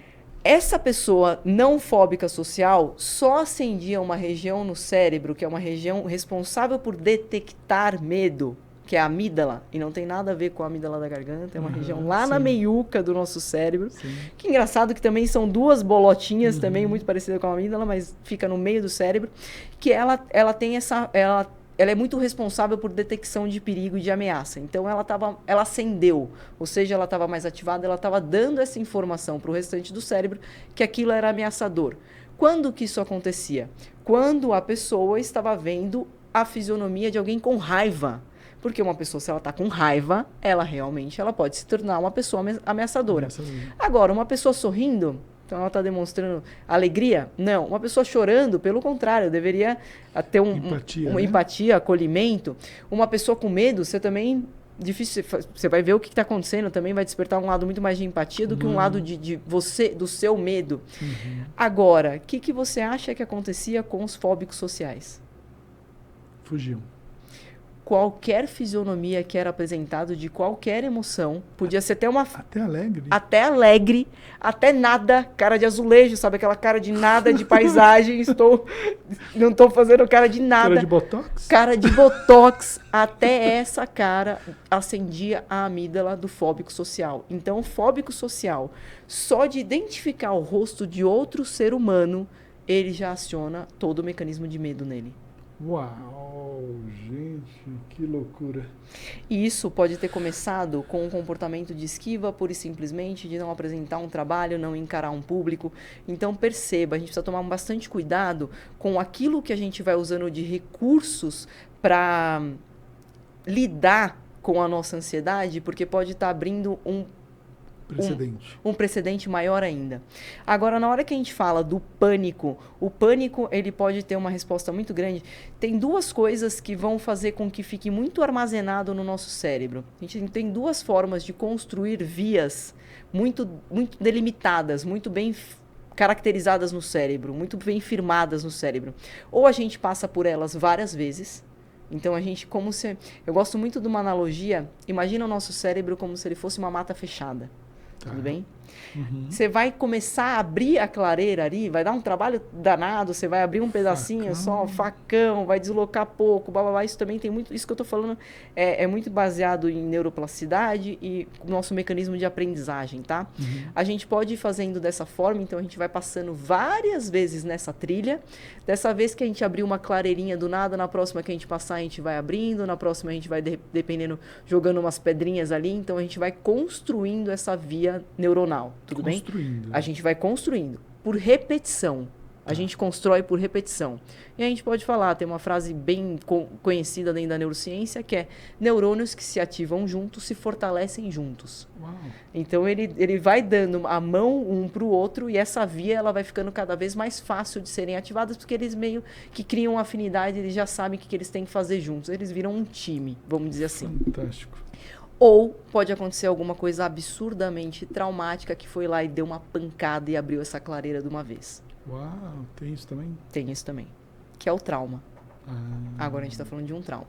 Essa pessoa não fóbica social só acendia uma região no cérebro, que é uma região responsável por detectar medo, que é a amígdala, e não tem nada a ver com a amígdala da garganta, é uma região lá na meiuca do nosso cérebro. Sim. Que engraçado que também são duas bolotinhas, também muito parecidas com a amígdala, mas fica no meio do cérebro, que ela tem ela é muito responsável por detecção de perigo e de ameaça. Então, ela acendeu, ou seja, ela estava mais ativada, ela estava dando essa informação para o restante do cérebro que aquilo era ameaçador. Quando que isso acontecia? Quando a pessoa estava vendo a fisionomia de alguém com raiva. Porque uma pessoa, se ela está com raiva, ela pode se tornar uma pessoa ameaçadora. Agora, uma pessoa sorrindo, então ela está demonstrando alegria? Não. Uma pessoa chorando, pelo contrário, deveria ter uma empatia, acolhimento. Uma pessoa com medo, você também... Difícil, você vai ver o que está acontecendo, também vai despertar um lado muito mais de empatia do que um lado de você, do seu medo. Agora, o que você acha que acontecia com os fóbicos sociais? Fugiam. Qualquer fisionomia que era apresentado de qualquer emoção, podia ser até Até alegre. Até alegre, até nada, cara de azulejo, sabe? Aquela cara de nada, de paisagem, não estou fazendo cara de nada. Cara de botox? Cara de botox, até essa cara acendia a amígdala do fóbico social. Então, o fóbico social, só de identificar o rosto de outro ser humano, ele já aciona todo o mecanismo de medo nele. Uau, gente, que loucura. E isso pode ter começado com um comportamento de esquiva, pura e simplesmente, de não apresentar um trabalho, não encarar um público. Então, perceba, a gente precisa tomar bastante cuidado com aquilo que a gente vai usando de recursos para lidar com a nossa ansiedade, porque pode estar abrindo um precedente maior ainda. Agora, na hora que a gente fala do pânico, o pânico ele pode ter uma resposta muito grande. Tem duas coisas que vão fazer com que fique muito armazenado no nosso cérebro. A gente tem duas formas de construir vias muito delimitadas, muito bem caracterizadas no cérebro, muito bem firmadas no cérebro. Ou a gente passa por elas várias vezes. Então, eu gosto muito de uma analogia. Imagina o nosso cérebro como se ele fosse uma mata fechada. Tudo bem? Você vai começar a abrir a clareira ali, vai dar um trabalho danado, você vai abrir um pedacinho só, facão, vai deslocar pouco, blá. Isso também tem muito... Isso que eu estou falando é muito baseado em neuroplasticidade e nosso mecanismo de aprendizagem, tá? A gente pode ir fazendo dessa forma, então a gente vai passando várias vezes nessa trilha. Dessa vez que a gente abrir uma clareirinha do nada, na próxima que a gente passar, a gente vai abrindo, na próxima a gente vai, dependendo, jogando umas pedrinhas ali, então a gente vai construindo essa via neuronal. Tudo bem? A gente vai construindo por repetição. A gente constrói por repetição. E a gente pode falar, tem uma frase bem conhecida dentro da neurociência, que é: neurônios que se ativam juntos se fortalecem juntos. Uau. Então, ele vai dando a mão um para o outro e essa via ela vai ficando cada vez mais fácil de serem ativadas, porque eles meio que criam afinidade, eles já sabem o que eles têm que fazer juntos. Eles viram um time, vamos dizer assim. Fantástico. Ou pode acontecer alguma coisa absurdamente traumática que foi lá e deu uma pancada e abriu essa clareira de uma vez. Uau, tem isso também? Tem isso também, que é o trauma. Agora a gente está falando de um trauma.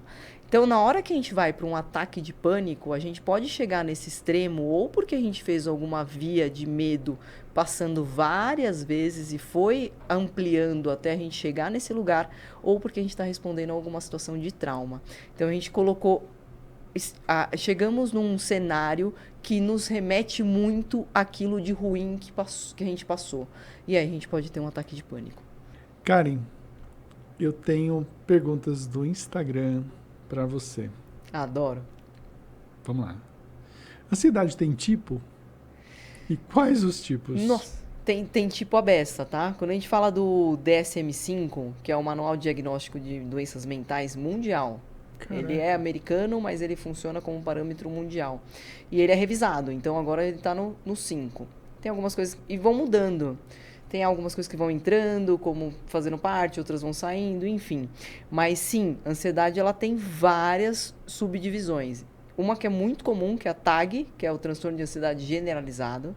Então, na hora que a gente vai para um ataque de pânico, a gente pode chegar nesse extremo ou porque a gente fez alguma via de medo passando várias vezes e foi ampliando até a gente chegar nesse lugar, ou porque a gente está respondendo a alguma situação de trauma. Então, a gente colocou... chegamos num cenário que nos remete muito àquilo de ruim que a gente passou. E aí a gente pode ter um ataque de pânico. Karen, eu tenho perguntas do Instagram para você. Adoro. Vamos lá. Ansiedade tem tipo? E quais os tipos? Nossa, tem tipo a beça, tá? Quando a gente fala do DSM-5, que é o Manual de Diagnóstico de Doenças Mentais Mundial, Caraca. Ele é americano, mas ele funciona como parâmetro mundial. E ele é revisado, então agora ele está no 5. Tem algumas coisas... E vão mudando. Tem algumas coisas que vão entrando, como fazendo parte, outras vão saindo, enfim. Mas sim, a ansiedade ela tem várias subdivisões. Uma que é muito comum, que é a TAG, que é o transtorno de ansiedade generalizado,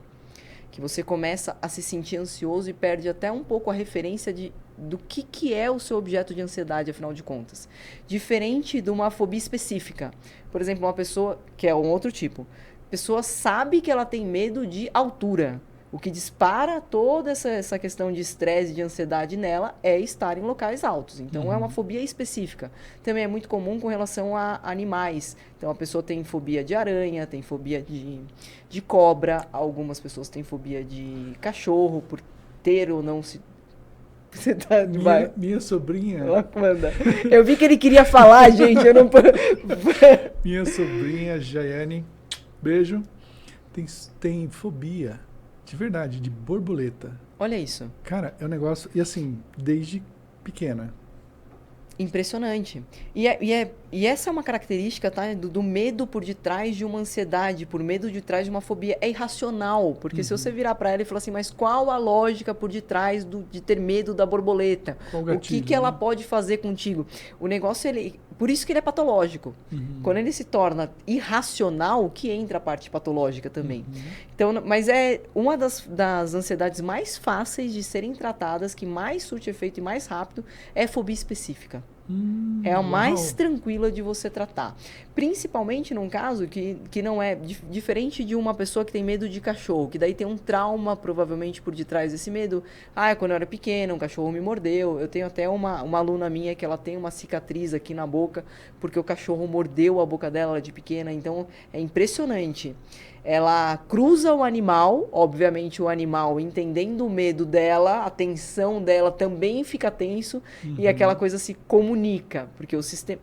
que você começa a se sentir ansioso e perde até um pouco a referência do que é o seu objeto de ansiedade, afinal de contas. Diferente de uma fobia específica. Por exemplo, uma pessoa, que é um outro tipo, a pessoa sabe que ela tem medo de altura. O que dispara toda essa questão de estresse, de ansiedade nela, é estar em locais altos. Então, é uma fobia específica. Também é muito comum com relação a animais. Então, a pessoa tem fobia de aranha, tem fobia de cobra. Algumas pessoas têm fobia de cachorro, por ter ou não se... Você tá minha sobrinha... Ela manda. Eu vi que ele queria falar, gente. Eu não... Minha sobrinha, Jaiane, beijo, tem fobia. De verdade, de borboleta. Olha isso. Cara, é um negócio... E assim, desde pequena. Impressionante. E essa é uma característica, tá, do medo por detrás de uma ansiedade, por medo de trás de uma fobia. É irracional, porque se você virar para ela e falar assim, mas qual a lógica por detrás de ter medo da borboleta? Qual gatilho, o que ela pode fazer contigo? O negócio, por isso que ele é patológico. Quando ele se torna irracional, que entra a parte patológica também. Então, mas é uma das ansiedades mais fáceis de serem tratadas, que mais surte efeito e mais rápido, é fobia específica. É a mais tranquila de você tratar. Principalmente num caso que não é diferente de uma pessoa que tem medo de cachorro, que daí tem um trauma provavelmente por detrás desse medo. Quando eu era pequena, um cachorro me mordeu. Eu tenho até uma aluna minha que ela tem uma cicatriz aqui na boca, porque o cachorro mordeu a boca dela de pequena. Então, é impressionante. Ela cruza o animal, obviamente o animal entendendo o medo dela, a tensão dela também fica tenso e aquela coisa se comunica, porque o sistema...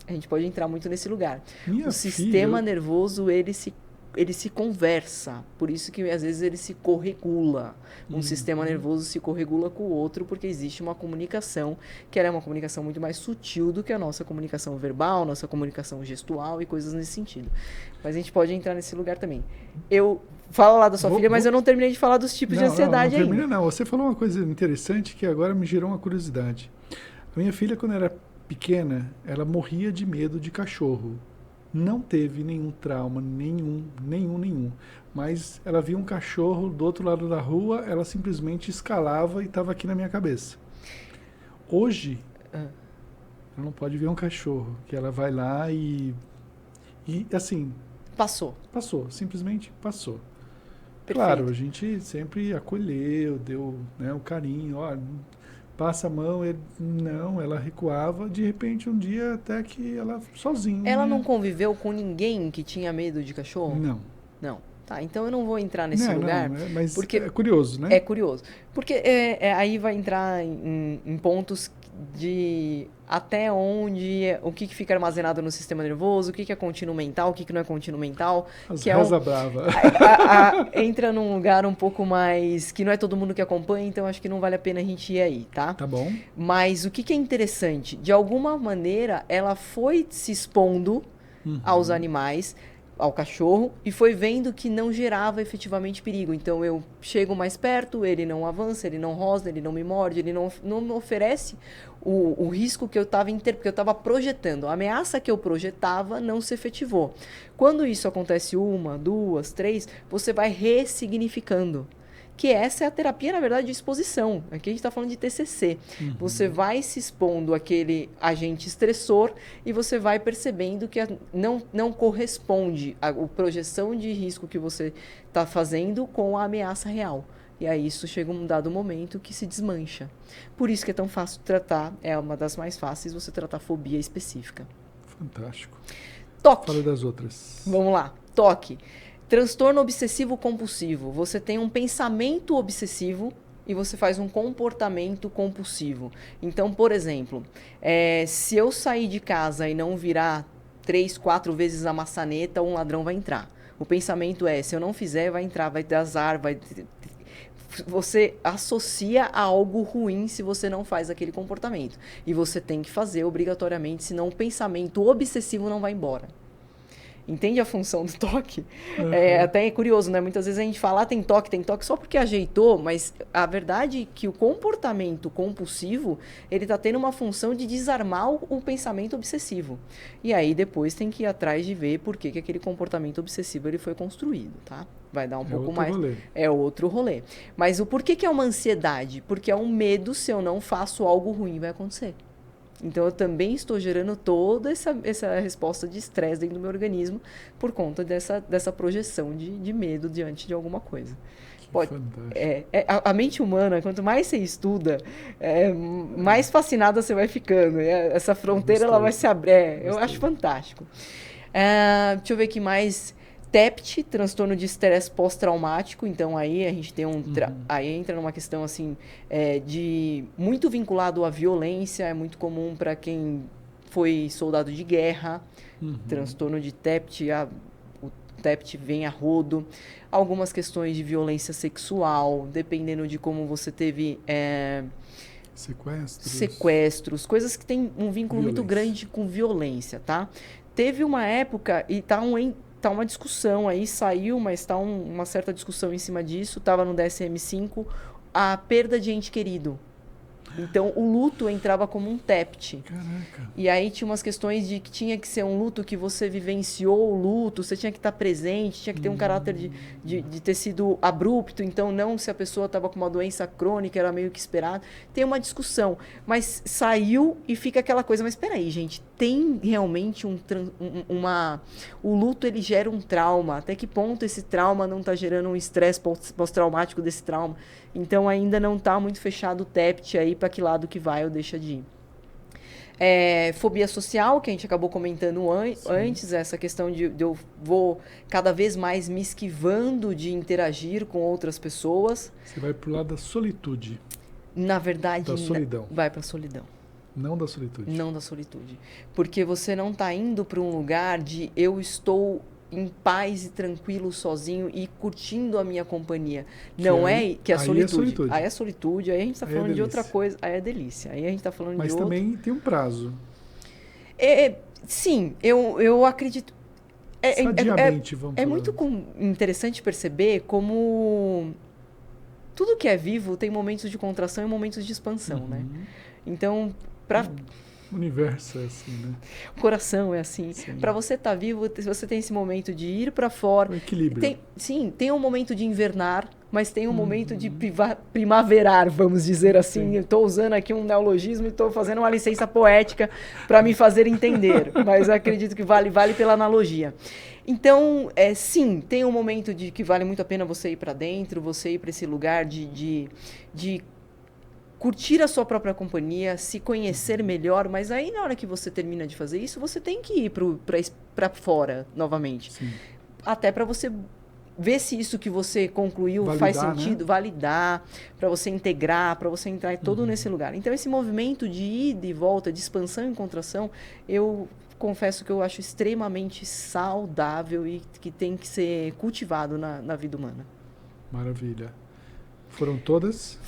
A gente pode entrar muito nesse lugar. O sistema nervoso, ele se conversa, por isso que às vezes ele se corregula. Um sistema nervoso se corregula com o outro porque existe uma comunicação, que ela é uma comunicação muito mais sutil do que a nossa comunicação verbal, nossa comunicação gestual e coisas nesse sentido. Mas a gente pode entrar nesse lugar também. Eu falo lá da sua filha, mas eu não terminei de falar dos tipos de ansiedade ainda. Não termina não. Você falou uma coisa interessante que agora me gerou uma curiosidade. A minha filha, quando era pequena, ela morria de medo de cachorro. Não teve nenhum trauma, nenhum. Mas ela via um cachorro do outro lado da rua, ela simplesmente escalava e estava aqui na minha cabeça. Hoje, ela não pode ver um cachorro, que ela vai lá e assim... Passou, simplesmente passou. Perfeito. Claro, a gente sempre acolheu, deu, né, o carinho, passa a mão, ela recuava, de repente um dia até que ela sozinha. Ela não conviveu com ninguém que tinha medo de cachorro? Não. Tá, então eu não vou entrar nesse lugar. Mas porque é curioso, né? É curioso. Porque aí vai entrar em pontos de até onde, o que fica armazenado no sistema nervoso, o que é contínuo mental, o que não é contínuo mental. As que reza brava. Entra num lugar um pouco mais... que não é todo mundo que acompanha, então acho que não vale a pena a gente ir aí, tá? Tá bom. Mas o que é interessante, de alguma maneira, ela foi se expondo aos animais, ao cachorro, e foi vendo que não gerava efetivamente perigo. Então eu chego mais perto, ele não avança, ele não rosna, ele não me morde, ele não me oferece o risco que eu estava porque eu estava projetando. A ameaça que eu projetava não se efetivou. Quando isso acontece 1, 2, 3, você vai ressignificando. que essa é a terapia, na verdade, de exposição. Aqui a gente está falando de TCC. Você vai se expondo àquele agente estressor e você vai percebendo que não corresponde a projeção de risco que você está fazendo com a ameaça real. E aí isso chega um dado momento que se desmancha. Por isso que é tão fácil de tratar, é uma das mais fáceis você tratar fobia específica. Fantástico. Toque. Fala das outras. Vamos lá. Toque. Transtorno obsessivo compulsivo. Você tem um pensamento obsessivo e você faz um comportamento compulsivo. Então, por exemplo, se eu sair de casa e não virar 3, 4 vezes a maçaneta, um ladrão vai entrar. O pensamento é, se eu não fizer, vai entrar, vai ter azar, vai... Você associa a algo ruim se você não faz aquele comportamento. E você tem que fazer obrigatoriamente, senão o pensamento obsessivo não vai embora. Entende a função do toque? Até é curioso, né? Muitas vezes a gente fala, tem toque só porque ajeitou, mas a verdade é que o comportamento compulsivo, ele está tendo uma função de desarmar o pensamento obsessivo. E aí depois tem que ir atrás de ver por que aquele comportamento obsessivo ele foi construído, tá? Vai dar um pouco mais... Rolê. É outro rolê. Mas o porquê que é uma ansiedade? Porque é um medo, se eu não faço algo ruim, vai acontecer. Então, eu também estou gerando toda essa resposta de estresse dentro do meu organismo por conta dessa projeção de medo diante de alguma coisa. A mente humana, quanto mais você estuda, mais fascinada você vai ficando. Essa fronteira ela vai se abrir. Eu acho fantástico. Deixa eu ver aqui mais... TEPT, transtorno de estresse pós-traumático. Então, aí a gente tem aí entra numa questão assim, de muito vinculado à violência. É muito comum para quem foi soldado de guerra. Transtorno de TEPT, o TEPT vem a rodo. Algumas questões de violência sexual, dependendo de como você teve... Sequestros, coisas que têm um vínculo muito grande com violência, tá? Teve uma época, e tá uma discussão aí, saiu, mas está uma certa discussão em cima disso, estava no DSM-5, a perda de ente querido. Então, o luto entrava como um TEPT. Caraca. E aí tinha umas questões de que tinha que ser um luto que você vivenciou o luto, você tinha que estar presente, tinha que ter um caráter de ter sido abrupto, então não se a pessoa estava com uma doença crônica, era meio que esperado. Tem uma discussão, mas saiu e fica aquela coisa, mas espera aí, gente, tem realmente o luto ele gera um trauma, até que ponto esse trauma não está gerando um estresse pós-traumático desse trauma? Então, ainda não está muito fechado o TEPT aí para que lado que vai ou deixa de ir. Fobia social, que a gente acabou comentando antes, essa questão de eu vou cada vez mais me esquivando de interagir com outras pessoas. Você vai pro lado da solitude. Na verdade, da solidão. Vai para a solidão. Não da solitude. Não da solitude. Porque você não está indo para um lugar de eu estou em paz e tranquilo sozinho e curtindo a minha companhia. Não é que a solitude. Aí é solitude, aí a gente está falando de outra coisa. Aí é delícia. Aí a gente está falando Mas de também tem um prazo. Sim, eu acredito. Sadiamente, vamos falar. É muito interessante perceber como tudo que é vivo tem momentos de contração e momentos de expansão, né? Então, O universo é assim, né? O coração é assim. Para você estar vivo, você tem esse momento de ir para fora. O equilíbrio. Tem um momento de invernar, mas tem um momento de primaverar, vamos dizer assim. Estou usando aqui um neologismo e estou fazendo uma licença poética para me fazer entender. Mas acredito que vale pela analogia. Então, sim, tem um momento de que vale muito a pena você ir para dentro, você ir para esse lugar de curtir a sua própria companhia, se conhecer melhor, mas aí na hora que você termina de fazer isso, você tem que ir para fora novamente. Sim. Até para você ver se isso que você concluiu faz sentido, né? Validar, para você integrar, para você entrar todo nesse lugar. Então, esse movimento de ida e volta, de expansão e contração, eu confesso que eu acho extremamente saudável e que tem que ser cultivado na vida humana. Maravilha. Foram todas?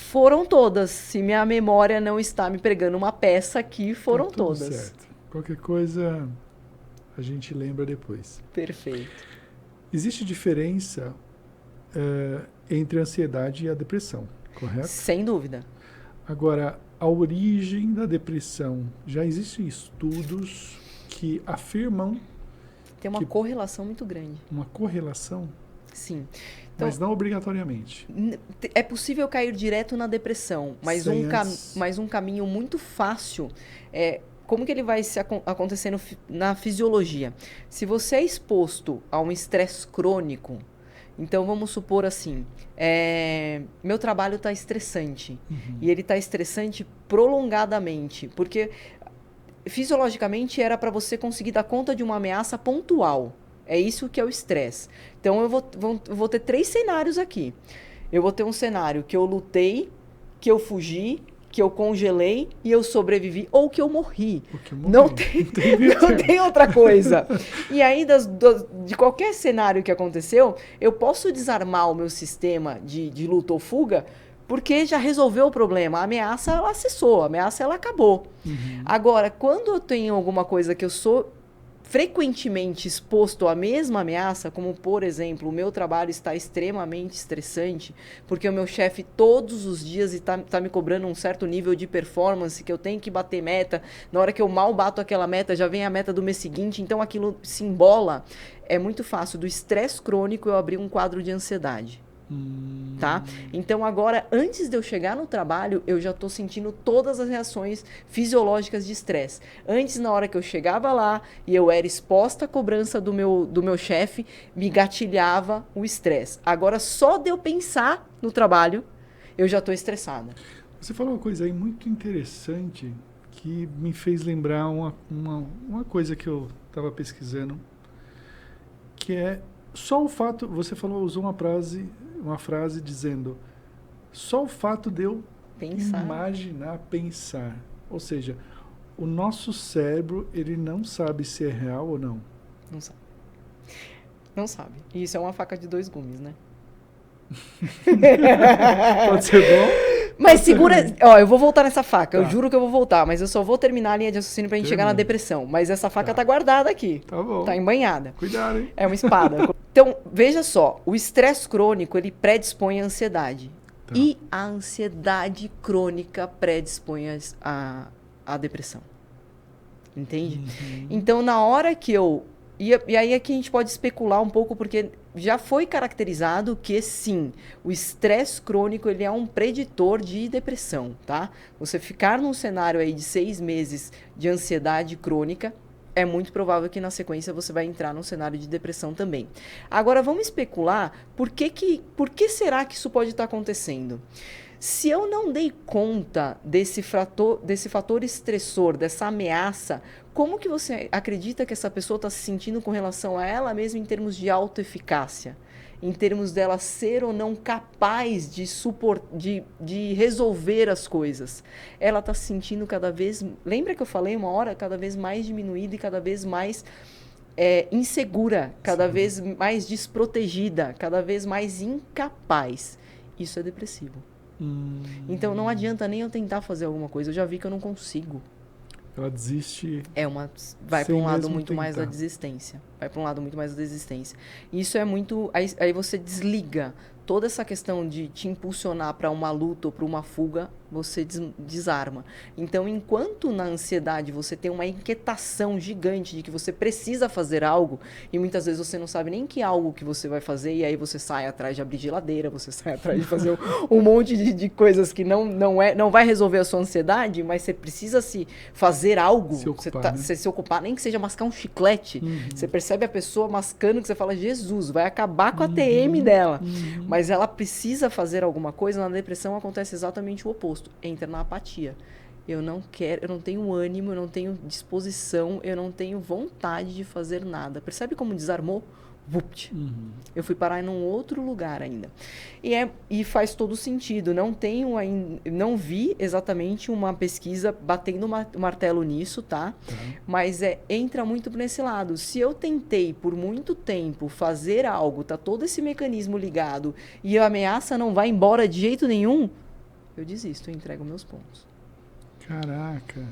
Foram todas. Se minha memória não está me pregando uma peça aqui, foram todas. Certo. Qualquer coisa a gente lembra depois. Perfeito. Existe diferença entre a ansiedade e a depressão, correto? Sem dúvida. Agora, a origem da depressão, já existem estudos que afirmam... Tem uma correlação muito grande. Uma correlação? Sim. Então, mas não obrigatoriamente. É possível cair direto na depressão, mas um caminho muito fácil é... Como que ele vai acontecer na fisiologia? Se você é exposto a um estresse crônico, então vamos supor assim, meu trabalho está estressante, e ele está estressante prolongadamente, porque fisiologicamente era para você conseguir dar conta de uma ameaça pontual. É isso que é o estresse. Então eu vou ter 3 cenários aqui. Eu vou ter um cenário que eu lutei, que eu fugi, que eu congelei e eu sobrevivi, ou que eu morri. Não tem outra coisa. E aí, de qualquer cenário que aconteceu, eu posso desarmar o meu sistema de luta ou fuga, porque já resolveu o problema. A ameaça, ela cessou, a ameaça, ela acabou. Agora, quando eu tenho alguma coisa que eu sou frequentemente exposto à mesma ameaça, como, por exemplo, o meu trabalho está extremamente estressante, porque o meu chefe todos os dias está me cobrando um certo nível de performance, que eu tenho que bater meta, na hora que eu mal bato aquela meta, já vem a meta do mês seguinte, então aquilo se embola. É muito fácil, do estresse crônico, eu abrir um quadro de ansiedade. Tá? Então agora, antes de eu chegar no trabalho, eu já estou sentindo todas as reações fisiológicas de estresse. Antes, na hora que eu chegava lá e eu era exposta à cobrança do meu chefe, me gatilhava o estresse. Agora, só de eu pensar no trabalho, eu já estou estressada. Você falou uma coisa aí muito interessante que me fez lembrar uma coisa que eu estava pesquisando, que é só o fato, você usou uma frase dizendo, só o fato de eu pensar. Ou seja, o nosso cérebro, ele não sabe se é real ou não. Não sabe. Não sabe. E isso é uma faca de 2 gumes, né? Pode ser bom? Mas segura... Ó, eu vou voltar nessa faca. Tá. Eu juro que eu vou voltar, mas eu só vou terminar a linha de raciocínio pra gente chegar na depressão. Mas essa faca tá guardada aqui. Tá bom. Tá embanhada. Cuidado, hein? É uma espada. Então, veja só. O estresse crônico, ele predispõe à ansiedade. Tá. E a ansiedade crônica predispõe à depressão. Entende? Então, na hora que eu... E aí aqui a gente pode especular um pouco, porque já foi caracterizado que, sim, o estresse crônico ele é um preditor de depressão, tá? Você ficar num cenário aí de 6 meses de ansiedade crônica, é muito provável que na sequência você vai entrar num cenário de depressão também. Agora, vamos especular por que será que isso pode estar acontecendo? Se eu não dei conta desse fator estressor, dessa ameaça, como que você acredita que essa pessoa está se sentindo com relação a ela mesma em termos de autoeficácia? Em termos dela ser ou não capaz de resolver as coisas? Ela está se sentindo cada vez... Lembra que eu falei uma hora? Cada vez mais diminuída e cada vez mais insegura, cada vez mais desprotegida, cada vez mais incapaz. Isso é depressivo. Então não adianta nem eu tentar fazer alguma coisa, eu já vi que eu não consigo. Ela desiste. Vai para um lado muito mais da desistência. Isso é muito... Aí você desliga toda essa questão de te impulsionar para uma luta ou para uma fuga, você desarma. Então, enquanto na ansiedade você tem uma inquietação gigante de que você precisa fazer algo, e muitas vezes você não sabe nem que algo que você vai fazer, e aí você sai atrás de abrir geladeira, você sai atrás de fazer um monte de coisas que não vai resolver a sua ansiedade, mas você precisa fazer algo, se ocupar, nem que seja mascar um chiclete. Você percebe a pessoa mascando, que você fala, Jesus, vai acabar com a TM dela. Mas ela precisa fazer alguma coisa. Na depressão acontece exatamente o oposto. Entra na apatia. Eu não tenho ânimo, eu não tenho disposição, eu não tenho vontade de fazer nada. Percebe como desarmou? Vupt. Eu fui parar em um outro lugar ainda. E faz todo sentido. Não vi exatamente uma pesquisa batendo martelo nisso, tá? Mas entra muito nesse lado. Se eu tentei por muito tempo fazer algo, tá todo esse mecanismo ligado, e a ameaça não vai embora de jeito nenhum, eu desisto, eu entrego meus pontos. Caraca.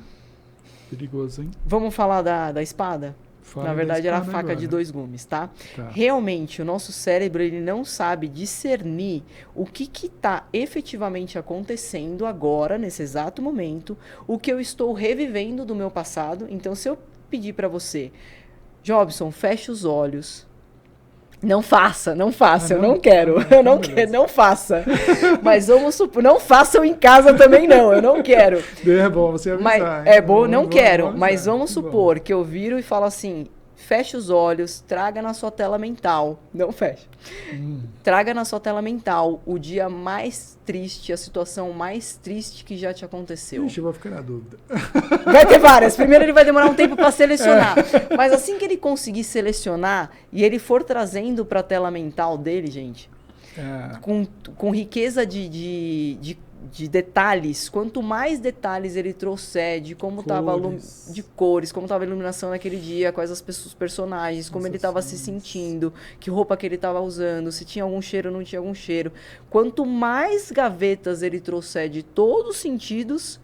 Perigoso, hein? Vamos falar da espada? Na verdade, era a faca agora de 2 gumes, tá? Realmente, o nosso cérebro ele não sabe discernir o que está efetivamente acontecendo agora, nesse exato momento, o que eu estou revivendo do meu passado. Então, se eu pedir para você, Jobson, feche os olhos, Não faça, eu não quero. Eu não quero, não faça. Mas vamos supor, não façam em casa também não, eu não quero. É bom você avisar. É bom, não quero, mas vamos supor que eu viro e falo assim, feche os olhos, traga na sua tela mental, não feche. Traga na sua tela mental o dia mais triste, a situação mais triste que já te aconteceu. Ixi, eu vou ficar na dúvida. Vai ter várias. Primeiro ele vai demorar um tempo para selecionar. Mas assim que ele conseguir selecionar e ele for trazendo para a tela mental dele, gente, com riqueza de detalhes, quanto mais detalhes ele trouxer de como estava de cores, como estava a iluminação naquele dia, quais os personagens, como ele estava se sentindo, que roupa que ele estava usando, se tinha algum cheiro ou não tinha algum cheiro. Quanto mais gavetas ele trouxer de todos os sentidos,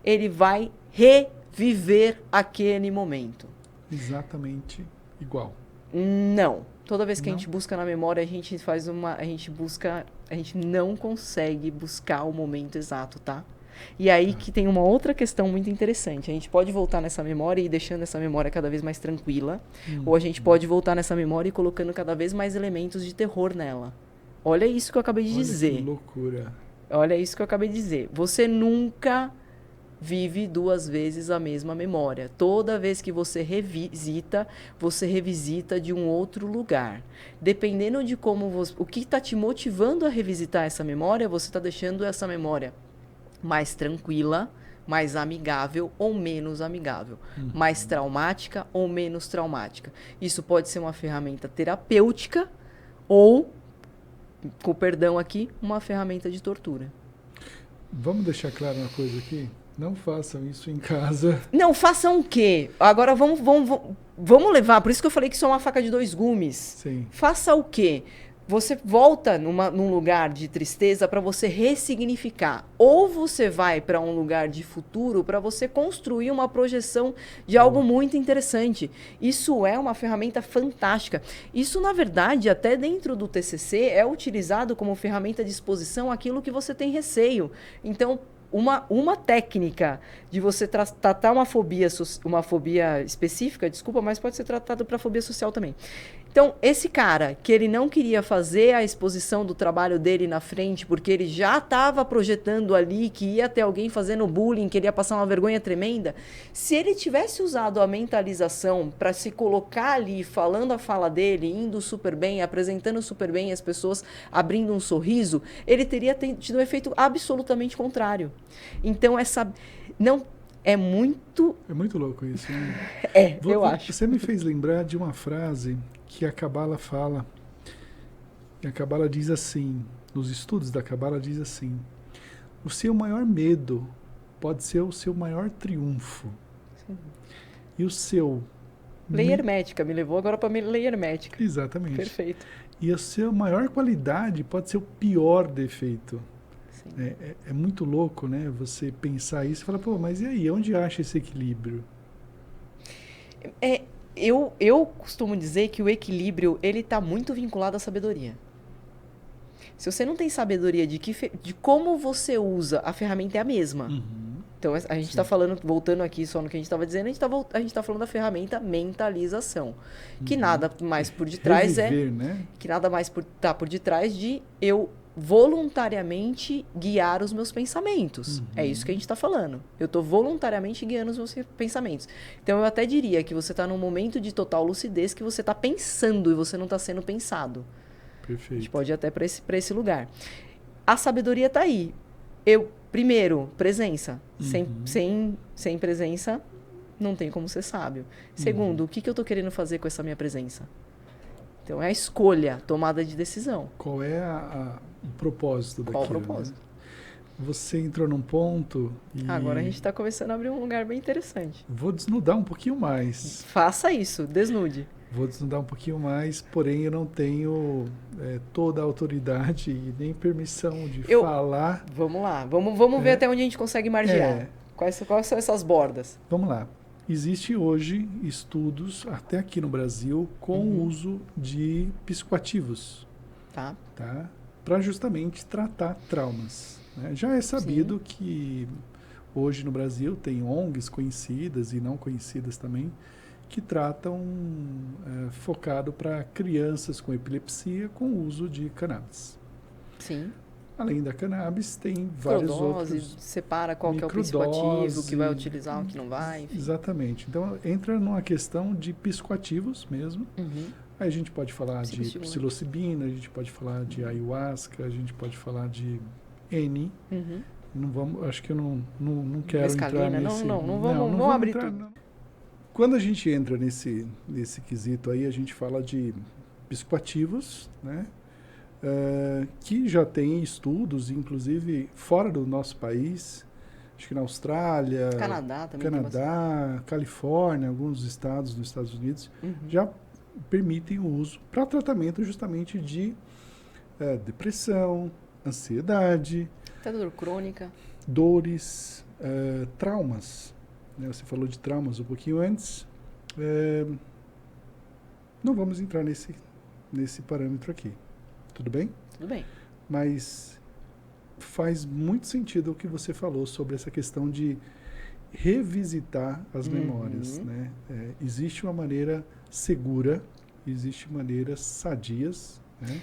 ele vai reviver aquele momento. Exatamente igual. Não. Toda vez que a gente busca na memória, a gente não consegue buscar o momento exato, tá? E aí que tem uma outra questão muito interessante. A gente pode voltar nessa memória e ir deixando essa memória cada vez mais tranquila, ou a gente pode voltar nessa memória e colocando cada vez mais elementos de terror nela. Olha isso que eu acabei de dizer. Que loucura. Olha isso que eu acabei de dizer. Você nunca vive 2 vezes a mesma memória. Toda vez que você revisita de um outro lugar. Dependendo de o que está te motivando a revisitar essa memória, você está deixando essa memória mais tranquila, mais amigável ou menos amigável. Mais traumática ou menos traumática. Isso pode ser uma ferramenta terapêutica ou, com perdão aqui, uma ferramenta de tortura. Vamos deixar claro uma coisa aqui? Não façam isso em casa. Não, façam o quê? Agora vamos levar, por isso que eu falei que isso é uma faca de 2 gumes. Sim. Faça o quê? Você volta num lugar de tristeza para você ressignificar. Ou você vai para um lugar de futuro para você construir uma projeção de algo muito interessante. Isso é uma ferramenta fantástica. Isso, na verdade, até dentro do TCC, é utilizado como ferramenta de exposição aquilo que você tem receio. Então, uma técnica de você tratar uma fobia específica, desculpa, mas pode ser tratado para fobia social também. Então, esse cara que ele não queria fazer a exposição do trabalho dele na frente, porque ele já estava projetando ali que ia ter alguém fazendo bullying, que ele ia passar uma vergonha tremenda, se ele tivesse usado a mentalização para se colocar ali, falando a fala dele, indo super bem, apresentando super bem as pessoas, abrindo um sorriso, ele teria tido um efeito absolutamente contrário. Então, é muito louco isso, né? Eu acho. Você me fez lembrar de uma frase que a Cabala fala. E a Cabala diz assim, nos estudos da Cabala diz assim: o seu maior medo pode ser o seu maior triunfo. Sim. E o seu... Lei hermética, me levou agora para a lei hermética. Exatamente. Perfeito. E a sua maior qualidade pode ser o pior defeito. É muito louco, né? Você pensar isso e falar, pô, mas e aí? Onde acha esse equilíbrio? Eu costumo dizer que o equilíbrio, ele está muito vinculado à sabedoria. Se você não tem sabedoria de como você usa, a ferramenta é a mesma. Então, a gente está falando, voltando aqui só no que a gente estava dizendo, a gente está falando da ferramenta mentalização. Que nada mais por detrás né? Que nada mais está por detrás de eu voluntariamente guiar os meus pensamentos. É isso que a gente está falando. Eu estou voluntariamente guiando os meus pensamentos. Então, eu até diria que você está num momento de total lucidez que você está pensando e você não está sendo pensado. Perfeito. A gente pode ir até para esse lugar. A sabedoria está aí. Primeiro, presença. Sem presença, não tem como ser sábio. Segundo, o que eu estou querendo fazer com essa minha presença? Então, é a escolha, tomada de decisão. Qual é o propósito daquilo? Qual o propósito? Né? Você entrou num ponto e... Agora a gente está começando a abrir um lugar bem interessante. Vou desnudar um pouquinho mais. Faça isso, desnude. Vou desnudar um pouquinho mais, porém eu não tenho toda a autoridade e nem permissão de falar. Vamos lá, vamos ver até onde a gente consegue margear. Quais são essas bordas? Vamos lá. Existe hoje estudos, até aqui no Brasil, com o uso de psicoativos. Tá? Para justamente tratar traumas. Né? Já é sabido que hoje no Brasil tem ONGs conhecidas e não conhecidas também, que tratam focado para crianças com epilepsia com o uso de cannabis. Sim. Além da cannabis, tem vários outros... separa qual que é o psicoativo, que vai utilizar, o que não vai. Enfim. Exatamente. Então, entra numa questão de psicoativos mesmo. Aí a gente pode falar de psilocibina, a gente pode falar de ayahuasca, a gente pode falar de N. Não vamos, acho que eu não quero Mescalina, entrar nesse... Não vamos abrir entrar, tudo. Não. Quando a gente entra nesse quesito aí, a gente fala de psicoativos, né? Que já tem estudos, inclusive fora do nosso país, acho que na Austrália, Canadá também, Califórnia, alguns estados dos Estados Unidos, já permitem o uso para tratamento justamente de depressão, ansiedade, dor crônica, dores, traumas. Né? Você falou de traumas um pouquinho antes. Não vamos entrar nesse parâmetro aqui. Tudo bem? Tudo bem. Mas faz muito sentido o que você falou sobre essa questão de revisitar as memórias. Né? Existe uma maneira segura, existe maneiras sadias. Né?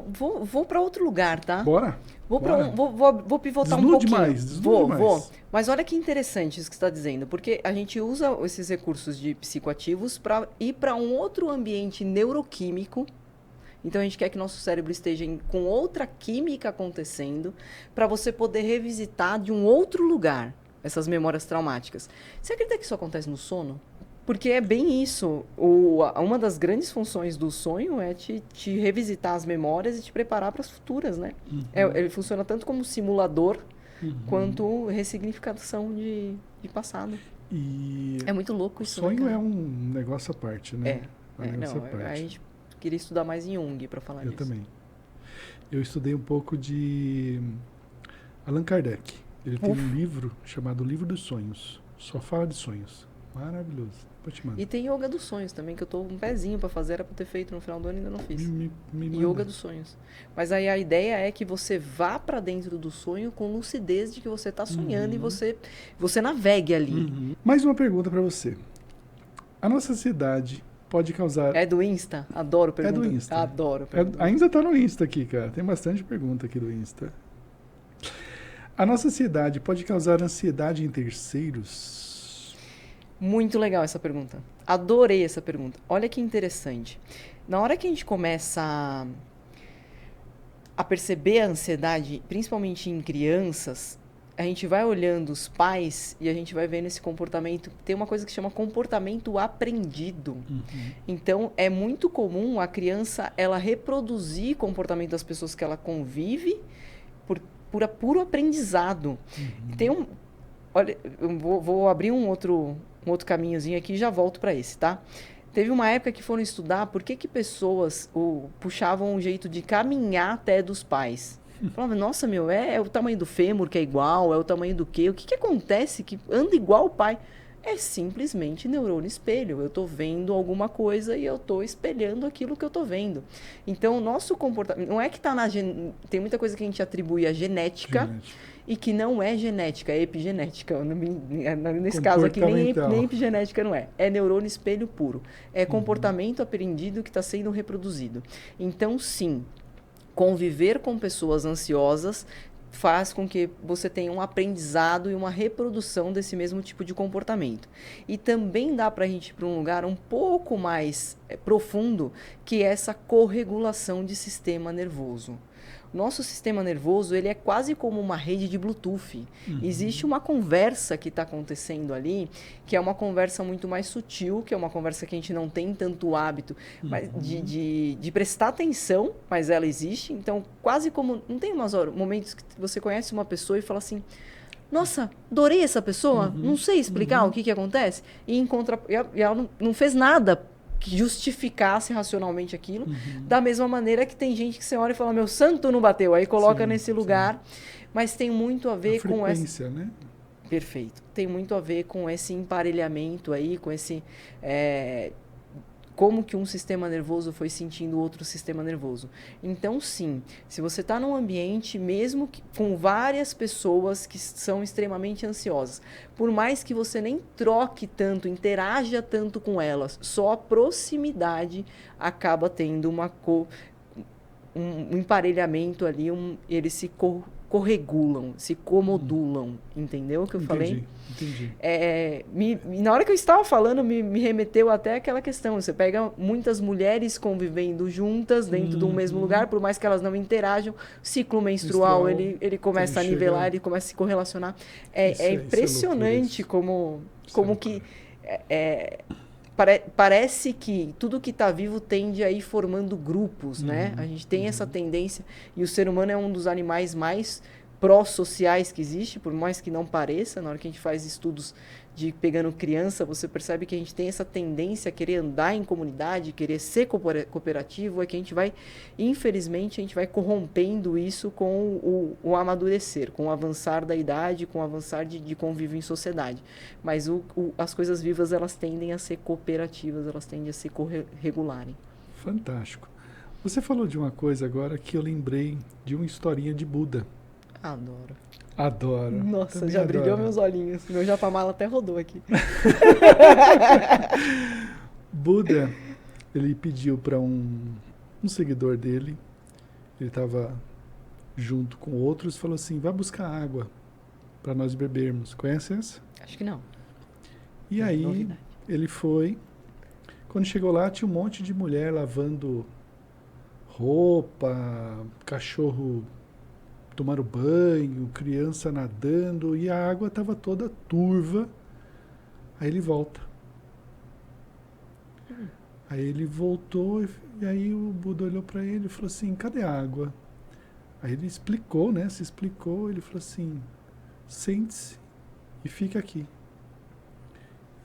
Vou para outro lugar, tá? Bora. Vou pivotar um pouquinho. Vou. Mas olha que interessante isso que você está dizendo, porque a gente usa esses recursos de psicoativos para ir para um outro ambiente neuroquímico. Então, a gente quer que nosso cérebro esteja com outra química acontecendo para você poder revisitar de um outro lugar essas memórias traumáticas. Você acredita que isso acontece no sono? Porque é bem isso. Uma das grandes funções do sonho é te revisitar as memórias e te preparar para as futuras, né? Ele funciona tanto como simulador quanto ressignificação de passado. E é muito louco isso. Sonho é um negócio à parte, né? A gente queria estudar mais em Jung para falar disso. Eu também. Eu estudei um pouco de Allan Kardec. Ele tem um livro chamado Livro dos Sonhos. Só fala de sonhos. Maravilhoso. E tem Yoga dos Sonhos também, que eu tô um pezinho para fazer, era para ter feito no final do ano e ainda não fiz. Yoga dos Sonhos. Mas aí a ideia é que você vá para dentro do sonho com lucidez de que você tá sonhando e você navegue ali. Mais uma pergunta para você. A nossa sociedade pode causar... É do Insta? Adoro pergunta. É do Insta. Adoro pergunta. Ainda tá no Insta aqui, cara. Tem bastante pergunta aqui do Insta. A nossa sociedade pode causar ansiedade em terceiros? Muito legal essa pergunta. Adorei essa pergunta. Olha que interessante. Na hora que a gente começa a perceber a ansiedade, principalmente em crianças, a gente vai olhando os pais e a gente vai vendo esse comportamento. Tem uma coisa que se chama comportamento aprendido. Então, é muito comum a criança ela reproduzir comportamento das pessoas que ela convive por puro aprendizado. Olha, eu vou abrir um outro caminhozinho aqui e já volto para esse, tá? Teve uma época que foram estudar por que pessoas puxavam um jeito de caminhar até dos pais. Falavam, nossa, é o tamanho do fêmur que é igual, é o tamanho do quê? O que acontece que anda igual o pai? É simplesmente neurônio espelho. Eu estou vendo alguma coisa e eu estou espelhando aquilo que eu estou vendo. Então, o nosso comportamento... Não é que está na... Tem muita coisa que a gente atribui à genética. E que não é genética, é epigenética. Nesse caso aqui, nem epigenética não é. É neurônio espelho puro. É comportamento aprendido que está sendo reproduzido. Então, sim, conviver com pessoas ansiosas faz com que você tenha um aprendizado e uma reprodução desse mesmo tipo de comportamento. E também dá para a gente ir para um lugar um pouco mais profundo, que é essa corregulação de sistema nervoso. Nosso sistema nervoso, ele é quase como uma rede de Bluetooth. Existe uma conversa que está acontecendo ali, que é uma conversa muito mais sutil, que é uma conversa que a gente não tem tanto hábito mas de prestar atenção, mas ela existe. Então, quase como... Não tem momentos que você conhece uma pessoa e fala assim, nossa, adorei essa pessoa, não sei explicar o que acontece. E ela não fez nada que justificasse racionalmente aquilo, da mesma maneira que tem gente que você olha e fala, meu santo não bateu, aí coloca nesse lugar, mas tem muito a ver com essa... né? Perfeito. Tem muito a ver com esse emparelhamento aí, com esse como que um sistema nervoso foi sentindo outro sistema nervoso. Então, sim, se você está num ambiente, mesmo com várias pessoas que são extremamente ansiosas, por mais que você nem troque tanto, interaja tanto com elas, só a proximidade acaba tendo um emparelhamento ali, eles se corregulam, se comodulam, entendeu o que eu falei? Entendi. Na hora que eu estava falando, me remeteu até aquela questão, você pega muitas mulheres convivendo juntas dentro de um mesmo lugar, por mais que elas não interajam, o ciclo menstrual, ele começa a nivelar, ele começa a se correlacionar. É impressionante como que... Parece que tudo que está vivo tende a ir formando grupos, né? A gente tem essa tendência, e o ser humano é um dos animais mais pró-sociais que existe, por mais que não pareça. Na hora que a gente faz estudos de pegando criança, você percebe que a gente tem essa tendência a querer andar em comunidade, querer ser cooperativo, é que a gente vai, infelizmente, a gente vai corrompendo isso com o amadurecer, com o avançar da idade, com o avançar de convívio em sociedade. Mas as coisas vivas, elas tendem a ser cooperativas, elas tendem a se regularem. Fantástico. Você falou de uma coisa agora que eu lembrei de uma historinha de Buda. Adoro. Nossa, também já brilhou meus olhinhos. Meu japamala até rodou aqui. Buda, ele pediu para um seguidor dele, ele estava junto com outros, falou assim, vai buscar água para nós bebermos. Conhece essa? Acho que não. E aí, ele foi. Quando chegou lá, tinha um monte de mulher lavando roupa, cachorro tomando banho, criança nadando, e a água estava toda turva. Aí ele volta. Aí ele voltou, e aí o Buda olhou para ele e falou assim, cadê a água? Aí ele explicou, né? Se explicou, ele falou assim, sente-se e fica aqui.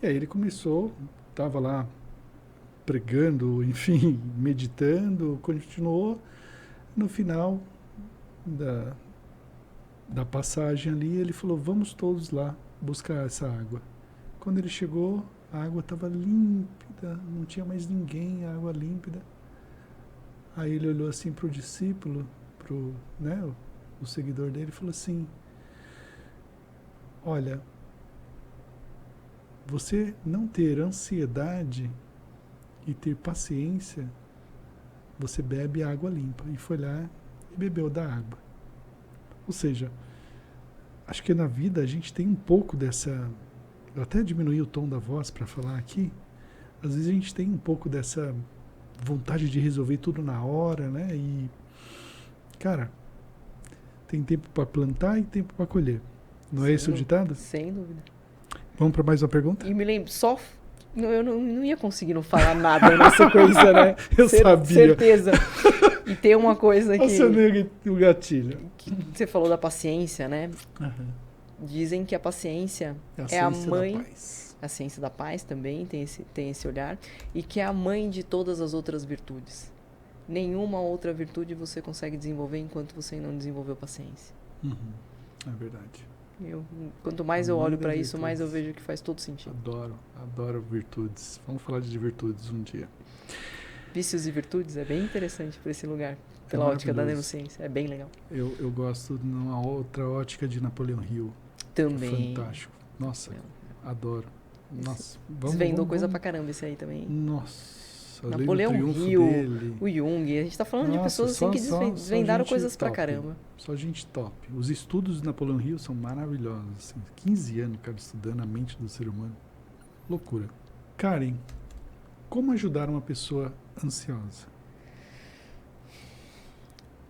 E aí ele começou, estava lá pregando, enfim, meditando, continuou. No final da passagem ali, ele falou, vamos todos lá buscar essa água. Quando ele chegou, a água estava límpida, não tinha mais ninguém, a água límpida. Aí ele olhou assim para o discípulo, o seguidor dele, e falou assim, olha, você não ter ansiedade e ter paciência, você bebe água limpa. E foi lá e bebeu da água. Ou seja, acho que na vida a gente tem um pouco dessa... Eu até diminuí o tom da voz para falar aqui. Às vezes a gente tem um pouco dessa vontade de resolver tudo na hora, né? E, cara, tem tempo para plantar e tempo para colher. Não é esse o ditado? Sem dúvida. Vamos para mais uma pergunta? E me lembro, eu não ia conseguir não falar nada na sequência, né? Eu sabia. Certeza. E tem uma coisa que... Nossa, o gatilho. Que você falou da paciência, né? Uhum. Dizem que a paciência é a mãe... Da paz. A ciência da paz também tem esse olhar. E que é a mãe de todas as outras virtudes. Nenhuma outra virtude você consegue desenvolver enquanto você não desenvolveu paciência. Uhum. É verdade. Quanto mais eu olho para isso, mais eu vejo que faz todo sentido. Adoro virtudes. Vamos falar de virtudes um dia. Vícios e virtudes é bem interessante para esse lugar, pela ótica da neurociência. É bem legal. Eu gosto numa outra ótica de Napoleão Hill. Também. É fantástico. Nossa, adoro. Nossa, desvendou coisa pra caramba esse aí também. Nossa, Napoleão Hill, o Jung. A gente tá falando de pessoas assim que desvendaram coisas pra caramba. Só gente top. Os estudos de Napoleão Hill são maravilhosos. Assim, 15 anos, cara, estudando a mente do ser humano. Loucura. Karen, como ajudar uma pessoa ansiosa?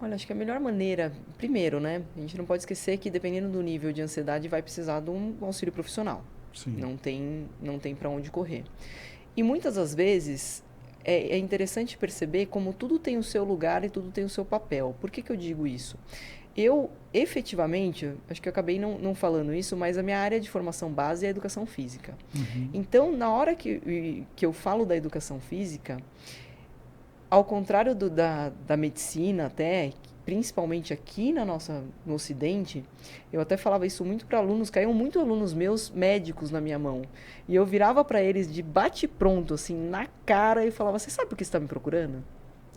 Olha, acho que a melhor maneira, primeiro, né? A gente não pode esquecer que dependendo do nível de ansiedade vai precisar de um auxílio profissional. Sim. Não tem para onde correr. E muitas das vezes é interessante perceber como tudo tem o seu lugar e tudo tem o seu papel. Por que eu digo isso? Eu, efetivamente, acho que eu acabei não falando isso, mas a minha área de formação base é a educação física. Uhum. Então, na hora que eu falo da educação física, ao contrário da medicina até, principalmente aqui no Ocidente, eu até falava isso muito para alunos, caíam muito alunos meus médicos na minha mão. E eu virava para eles de bate-pronto, assim, na cara, e falava, você sabe por que você está me procurando?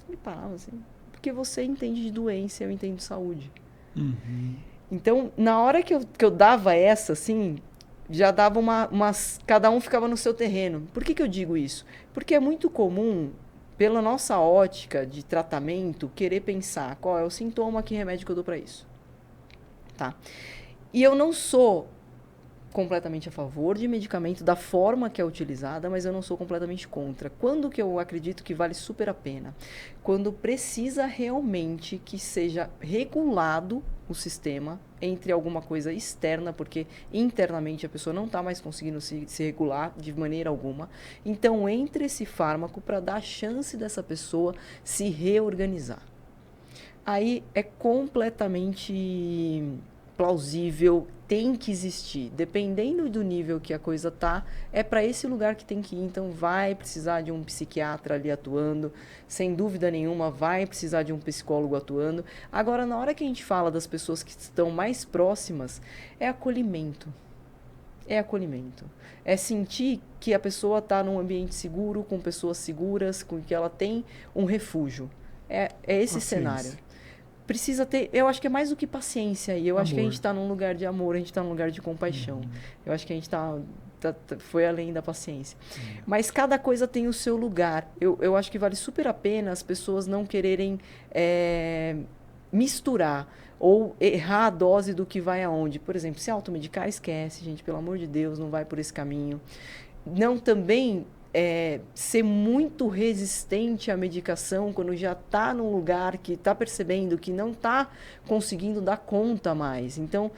Ele parava assim, porque você entende de doença e eu entendo de saúde. Uhum. Então, na hora que eu dava essa, assim, já dava cada um ficava no seu terreno. Por que eu digo isso? Porque é muito comum, pela nossa ótica de tratamento, querer pensar qual é o sintoma, que remédio que eu dou para isso. Tá? E eu não sou completamente a favor de medicamento da forma que é utilizada, mas eu não sou completamente contra. Quando que eu acredito que vale super a pena? Quando precisa realmente que seja regulado o sistema entre alguma coisa externa, porque internamente a pessoa não está mais conseguindo se regular de maneira alguma. Então, entre esse fármaco para dar a chance dessa pessoa se reorganizar. Aí é completamente plausível, tem que existir. Dependendo do nível que a coisa tá, é para esse lugar que tem que ir. Então, vai precisar de um psiquiatra ali atuando, sem dúvida nenhuma, vai precisar de um psicólogo atuando. Agora, na hora que a gente fala das pessoas que estão mais próximas, é acolhimento. É acolhimento. É sentir que a pessoa está num ambiente seguro, com pessoas seguras, com que ela tem um refúgio. É esse cenário. Precisa ter, eu acho que é mais do que paciência, e eu acho que a gente está num lugar de amor, a gente está num lugar de compaixão. Eu acho que a gente foi além da paciência. Mas cada coisa tem o seu lugar. Eu acho que vale super a pena as pessoas não quererem misturar ou errar a dose do que vai aonde. Por exemplo, se automedicar, esquece, gente, pelo amor de Deus, não vai por esse caminho. Não também ser muito resistente à medicação quando já está num lugar que está percebendo que não está conseguindo dar conta mais. Então,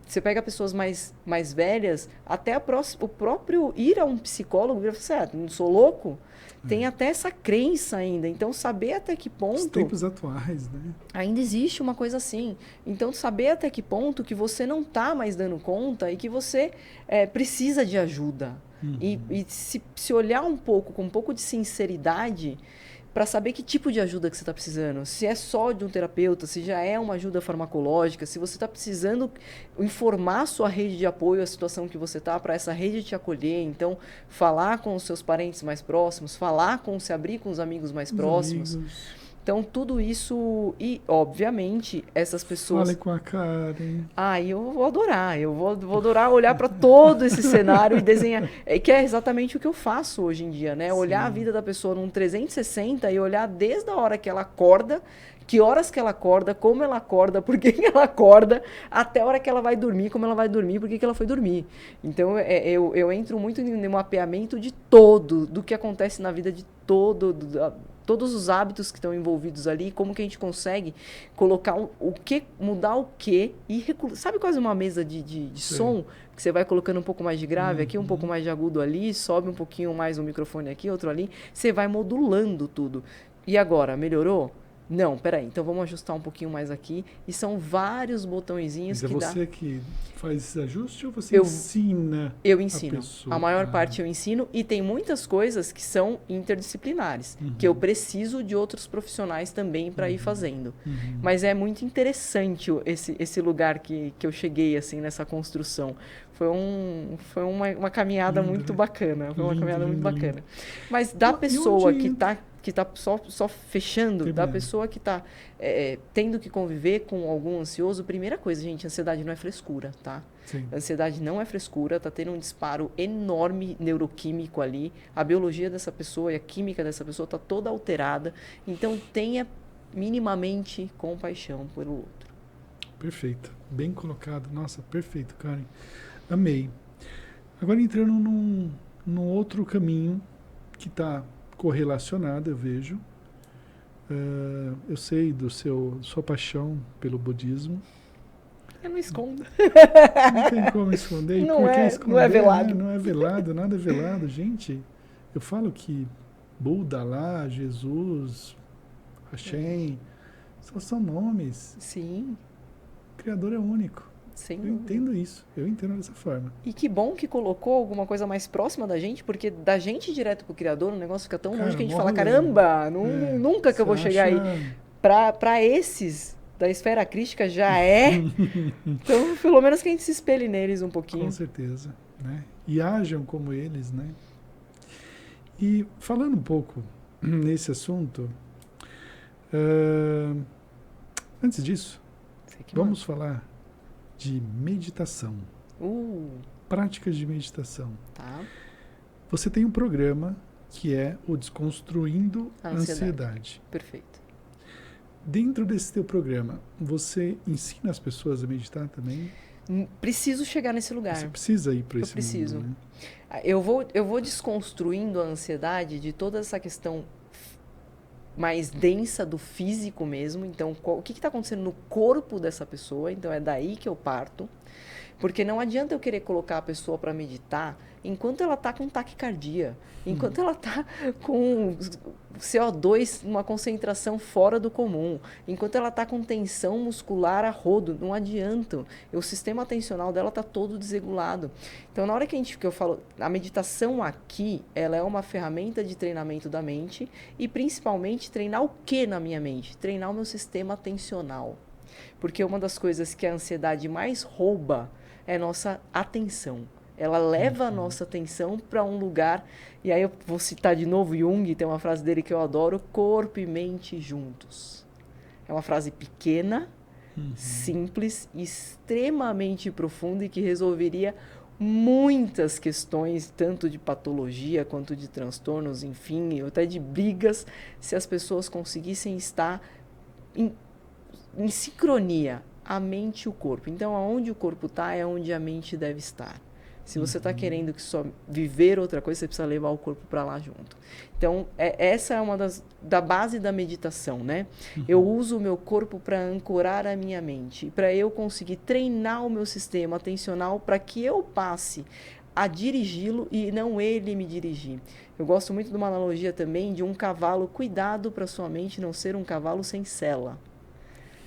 você pega pessoas mais velhas, até o próprio ir a um psicólogo, vira certo, não sou louco? Tem até essa crença ainda. Então, saber até que ponto... Os tempos atuais, né? Ainda existe uma coisa assim. Então, saber até que ponto que você não está mais dando conta e que você precisa de ajuda. E se olhar um pouco, com um pouco de sinceridade, para saber que tipo de ajuda que você está precisando. Se é só de um terapeuta, se já é uma ajuda farmacológica, se você está precisando informar a sua rede de apoio, a situação que você está, para essa rede te acolher. Então, falar com os seus parentes mais próximos, se abrir com os amigos mais próximos. Então, tudo isso, e obviamente, essas pessoas... Fale com a Karen. Eu vou adorar. Eu vou adorar olhar para todo esse cenário e desenhar. Que é exatamente o que eu faço hoje em dia, né? Sim. Olhar a vida da pessoa num 360 e olhar desde a hora que ela acorda, que horas que ela acorda, como ela acorda, por que ela acorda, até a hora que ela vai dormir, como ela vai dormir, por que ela foi dormir. Então, eu entro muito no mapeamento de do que acontece na vida de todos os hábitos que estão envolvidos ali, como que a gente consegue colocar mudar o quê, e sabe quase uma mesa de som, que você vai colocando um pouco mais de grave aqui, um pouco mais de agudo ali, sobe um pouquinho mais o microfone aqui, outro ali, você vai modulando tudo. E agora, melhorou? Não, peraí, então vamos ajustar um pouquinho mais aqui. E são vários botõezinhos que dá... Mas é você que faz esse ajuste ou você ensina? Eu ensino. A maior parte eu ensino, e tem muitas coisas que são interdisciplinares, que eu preciso de outros profissionais também para ir fazendo. Mas é muito interessante esse lugar que eu cheguei assim nessa construção. Foi uma caminhada muito bacana. Foi uma caminhada muito bacana. Mas da pessoa que está só fechando, da pessoa que está tendo que conviver com algum ansioso, primeira coisa, gente, ansiedade não é frescura, tá? Sim. Ansiedade não é frescura, tá tendo um disparo enorme neuroquímico ali, a biologia dessa pessoa e a química dessa pessoa tá toda alterada, então tenha minimamente compaixão pelo outro. Perfeito, bem colocado, nossa, perfeito, Karen, amei. Agora entrando num outro caminho que está correlacionado, eu vejo. Eu sei sua paixão pelo budismo. Eu não escondo. Não tem como esconder. Não é velado. Não é velado, nada é velado. Gente, eu falo que Buda lá, Jesus, Hashem, são nomes. Sim. O Criador é único. Sem eu entendo isso, eu entendo dessa forma. E que bom que colocou alguma coisa mais próxima da gente, porque da gente direto pro Criador, o negócio fica tão longe que a gente fala, caramba, nunca que eu vou chegar aí. para esses da esfera crítica já é. Então, pelo menos que a gente se espelhe neles um pouquinho. Com certeza, né? E ajam como eles, né? E falando um pouco nesse assunto, antes disso, vamos falar de meditação. Práticas de meditação. Tá. Você tem um programa que é o Desconstruindo a Ansiedade. Perfeito. Dentro desse teu programa, você ensina as pessoas a meditar também? Preciso chegar nesse lugar. Você precisa ir para esse preciso. mundo, né? Eu vou desconstruindo a ansiedade de toda essa questão mais densa do físico mesmo. Então, o que está acontecendo no corpo dessa pessoa? Então, é daí que eu parto. Porque não adianta eu querer colocar a pessoa para meditar enquanto ela está com taquicardia, enquanto ela está com CO2 numa concentração fora do comum, enquanto ela está com tensão muscular a rodo. Não adianta. O sistema atencional dela está todo desregulado. Então, na hora que eu falo, a meditação aqui, ela é uma ferramenta de treinamento da mente e, principalmente, treinar o que na minha mente? Treinar o meu sistema atencional. Porque uma das coisas que a ansiedade mais rouba é nossa atenção. Ela leva a nossa atenção para um lugar, e aí eu vou citar de novo Jung, tem uma frase dele que eu adoro, corpo e mente juntos. É uma frase pequena, simples, extremamente profunda e que resolveria muitas questões, tanto de patologia quanto de transtornos, enfim, até de brigas, se as pessoas conseguissem estar em sincronia, a mente e o corpo. Então, aonde o corpo está é onde a mente deve estar. Se você está querendo que só viver outra coisa, você precisa levar o corpo para lá junto. Então, essa é uma da base da meditação, né? Eu uso o meu corpo para ancorar a minha mente, para eu conseguir treinar o meu sistema atencional para que eu passe a dirigi-lo e não ele me dirigir. Eu gosto muito de uma analogia também de um cavalo. Cuidado para sua mente não ser um cavalo sem sela.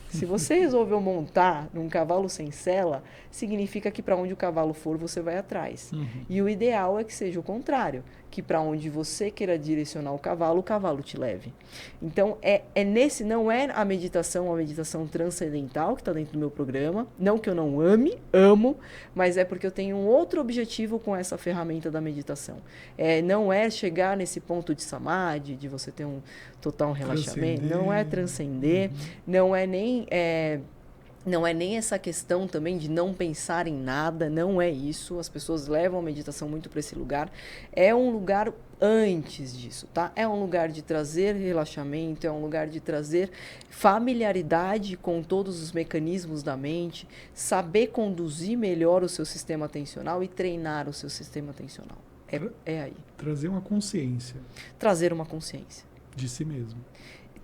Se você resolveu montar num cavalo sem sela, significa que para onde o cavalo for, você vai atrás. E o ideal é que seja o contrário, que para onde você queira direcionar o cavalo te leve. Então, não é a meditação transcendental que está dentro do meu programa. Não que eu não amo, mas é porque eu tenho um outro objetivo com essa ferramenta da meditação. Não é chegar nesse ponto de samadhi, de você ter um total relaxamento, não é transcender, não é nem essa questão também de não pensar em nada, não é isso. As pessoas levam a meditação muito para esse lugar. É um lugar antes disso, tá? É um lugar de trazer relaxamento, é um lugar de trazer familiaridade com todos os mecanismos da mente, saber conduzir melhor o seu sistema atencional e treinar o seu sistema atencional. É aí. Trazer uma consciência. Trazer uma consciência. De si mesmo.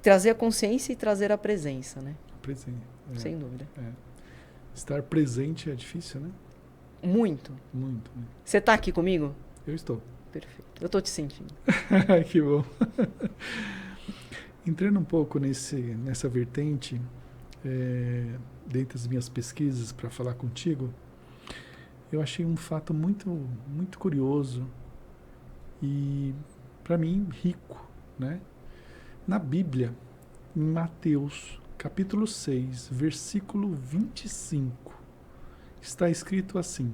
Trazer a consciência e trazer a presença, né? Presente. Sem dúvida. Estar presente é difícil, né? Muito. Muito. Né? Você está aqui comigo? Eu estou. Perfeito. Eu estou te sentindo. Que bom. Entrando um pouco nessa vertente, dentro das minhas pesquisas para falar contigo, eu achei um fato muito, muito curioso e, para mim, rico, né? Na Bíblia, em Mateus, capítulo 6, versículo 25, está escrito assim: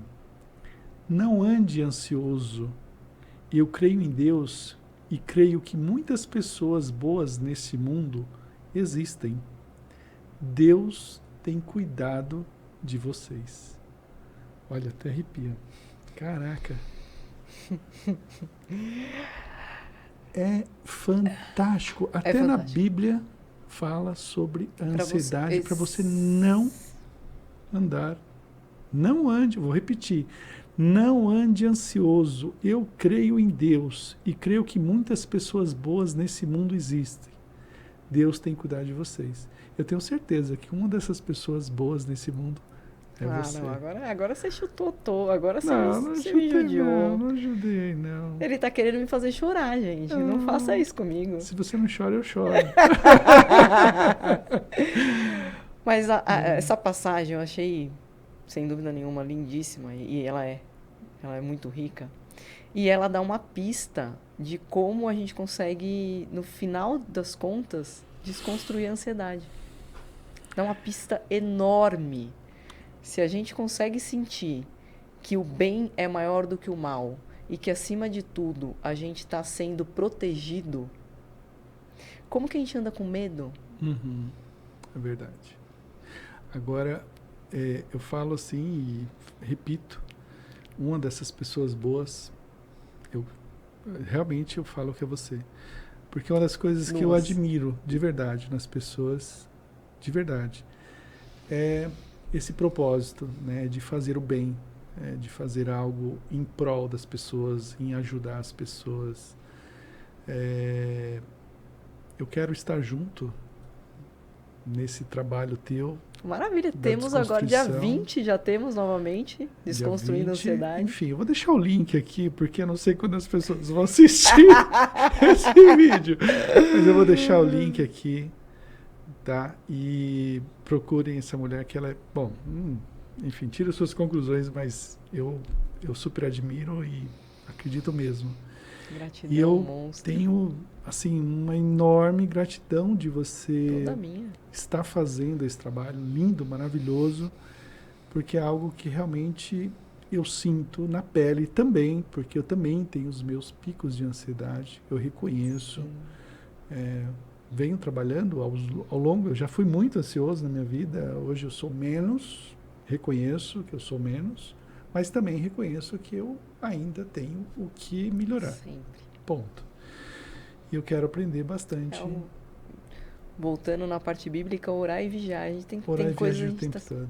não ande ansioso, eu creio em Deus e creio que muitas pessoas boas nesse mundo existem. Deus tem cuidado de vocês. Olha, até arrepia. Caraca. É fantástico. Até fantástico. Na Bíblia fala sobre a ansiedade para você não andar. Não ande, vou repetir. Não ande ansioso. Eu creio em Deus e creio que muitas pessoas boas nesse mundo existem. Deus tem cuidado de vocês. Eu tenho certeza que uma dessas pessoas boas nesse mundo é você. Não, agora você chutou. Agora você me judiou. Não ajudei, não. Ele tá querendo me fazer chorar, gente. Não faça isso comigo. Se você não chora, eu choro. Mas essa passagem eu achei, sem dúvida nenhuma, lindíssima. E ela é muito rica. E ela dá uma pista de como a gente consegue, no final das contas, Desconstruir a ansiedade. Dá uma pista enorme. Se a gente consegue sentir que o bem é maior do que o mal e que, acima de tudo, a gente está sendo protegido, como que a gente anda com medo? É verdade. Agora, eu falo assim e repito, uma dessas pessoas boas, realmente eu falo que é você. Porque uma das coisas que eu admiro de verdade nas pessoas, de verdade, é esse propósito, né, de fazer o bem, de fazer algo em prol das pessoas, em ajudar as pessoas. Eu quero estar junto nesse trabalho teu. Maravilha, temos agora dia 20, já temos novamente, Desconstruindo a Ansiedade. Enfim, eu vou deixar o link aqui, porque eu não sei quando as pessoas vão assistir esse vídeo. Mas eu vou deixar o link aqui, tá? E procurem essa mulher que ela é... Bom, enfim, tira suas conclusões, mas eu super admiro e acredito mesmo. Gratidão, e eu monstro. Tenho, assim, uma enorme gratidão de você Toda minha. estar fazendo esse trabalho lindo, maravilhoso, porque é algo que realmente eu sinto na pele também, porque eu também tenho os meus picos de ansiedade, eu reconheço. Venho trabalhando ao longo, eu já fui muito ansioso na minha vida, hoje eu sou menos, reconheço que eu sou menos, mas também reconheço que eu ainda tenho o que melhorar. Sempre. Ponto. E eu quero aprender bastante. Voltando na parte bíblica, orar e vigiar. A gente tem orar coisa e vigiar o tempo todo.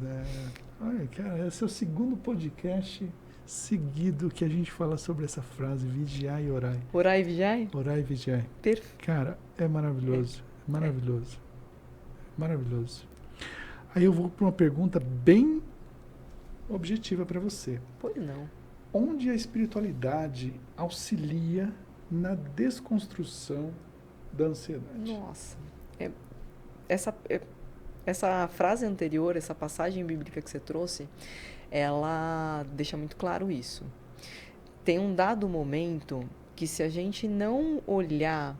Olha, cara, esse é o segundo podcast seguido que a gente fala sobre essa frase, vigiar e orar. Orar e vigiar? Orar e vigiar. Perfeito. Cara, é maravilhoso. Maravilhoso. Maravilhoso. Aí eu vou para uma pergunta bem objetiva para você. Pois não. Onde a espiritualidade auxilia na desconstrução da ansiedade? Nossa. Essa frase anterior, essa passagem bíblica que você trouxe, ela deixa muito claro isso. Tem um dado momento que, se a gente não olhar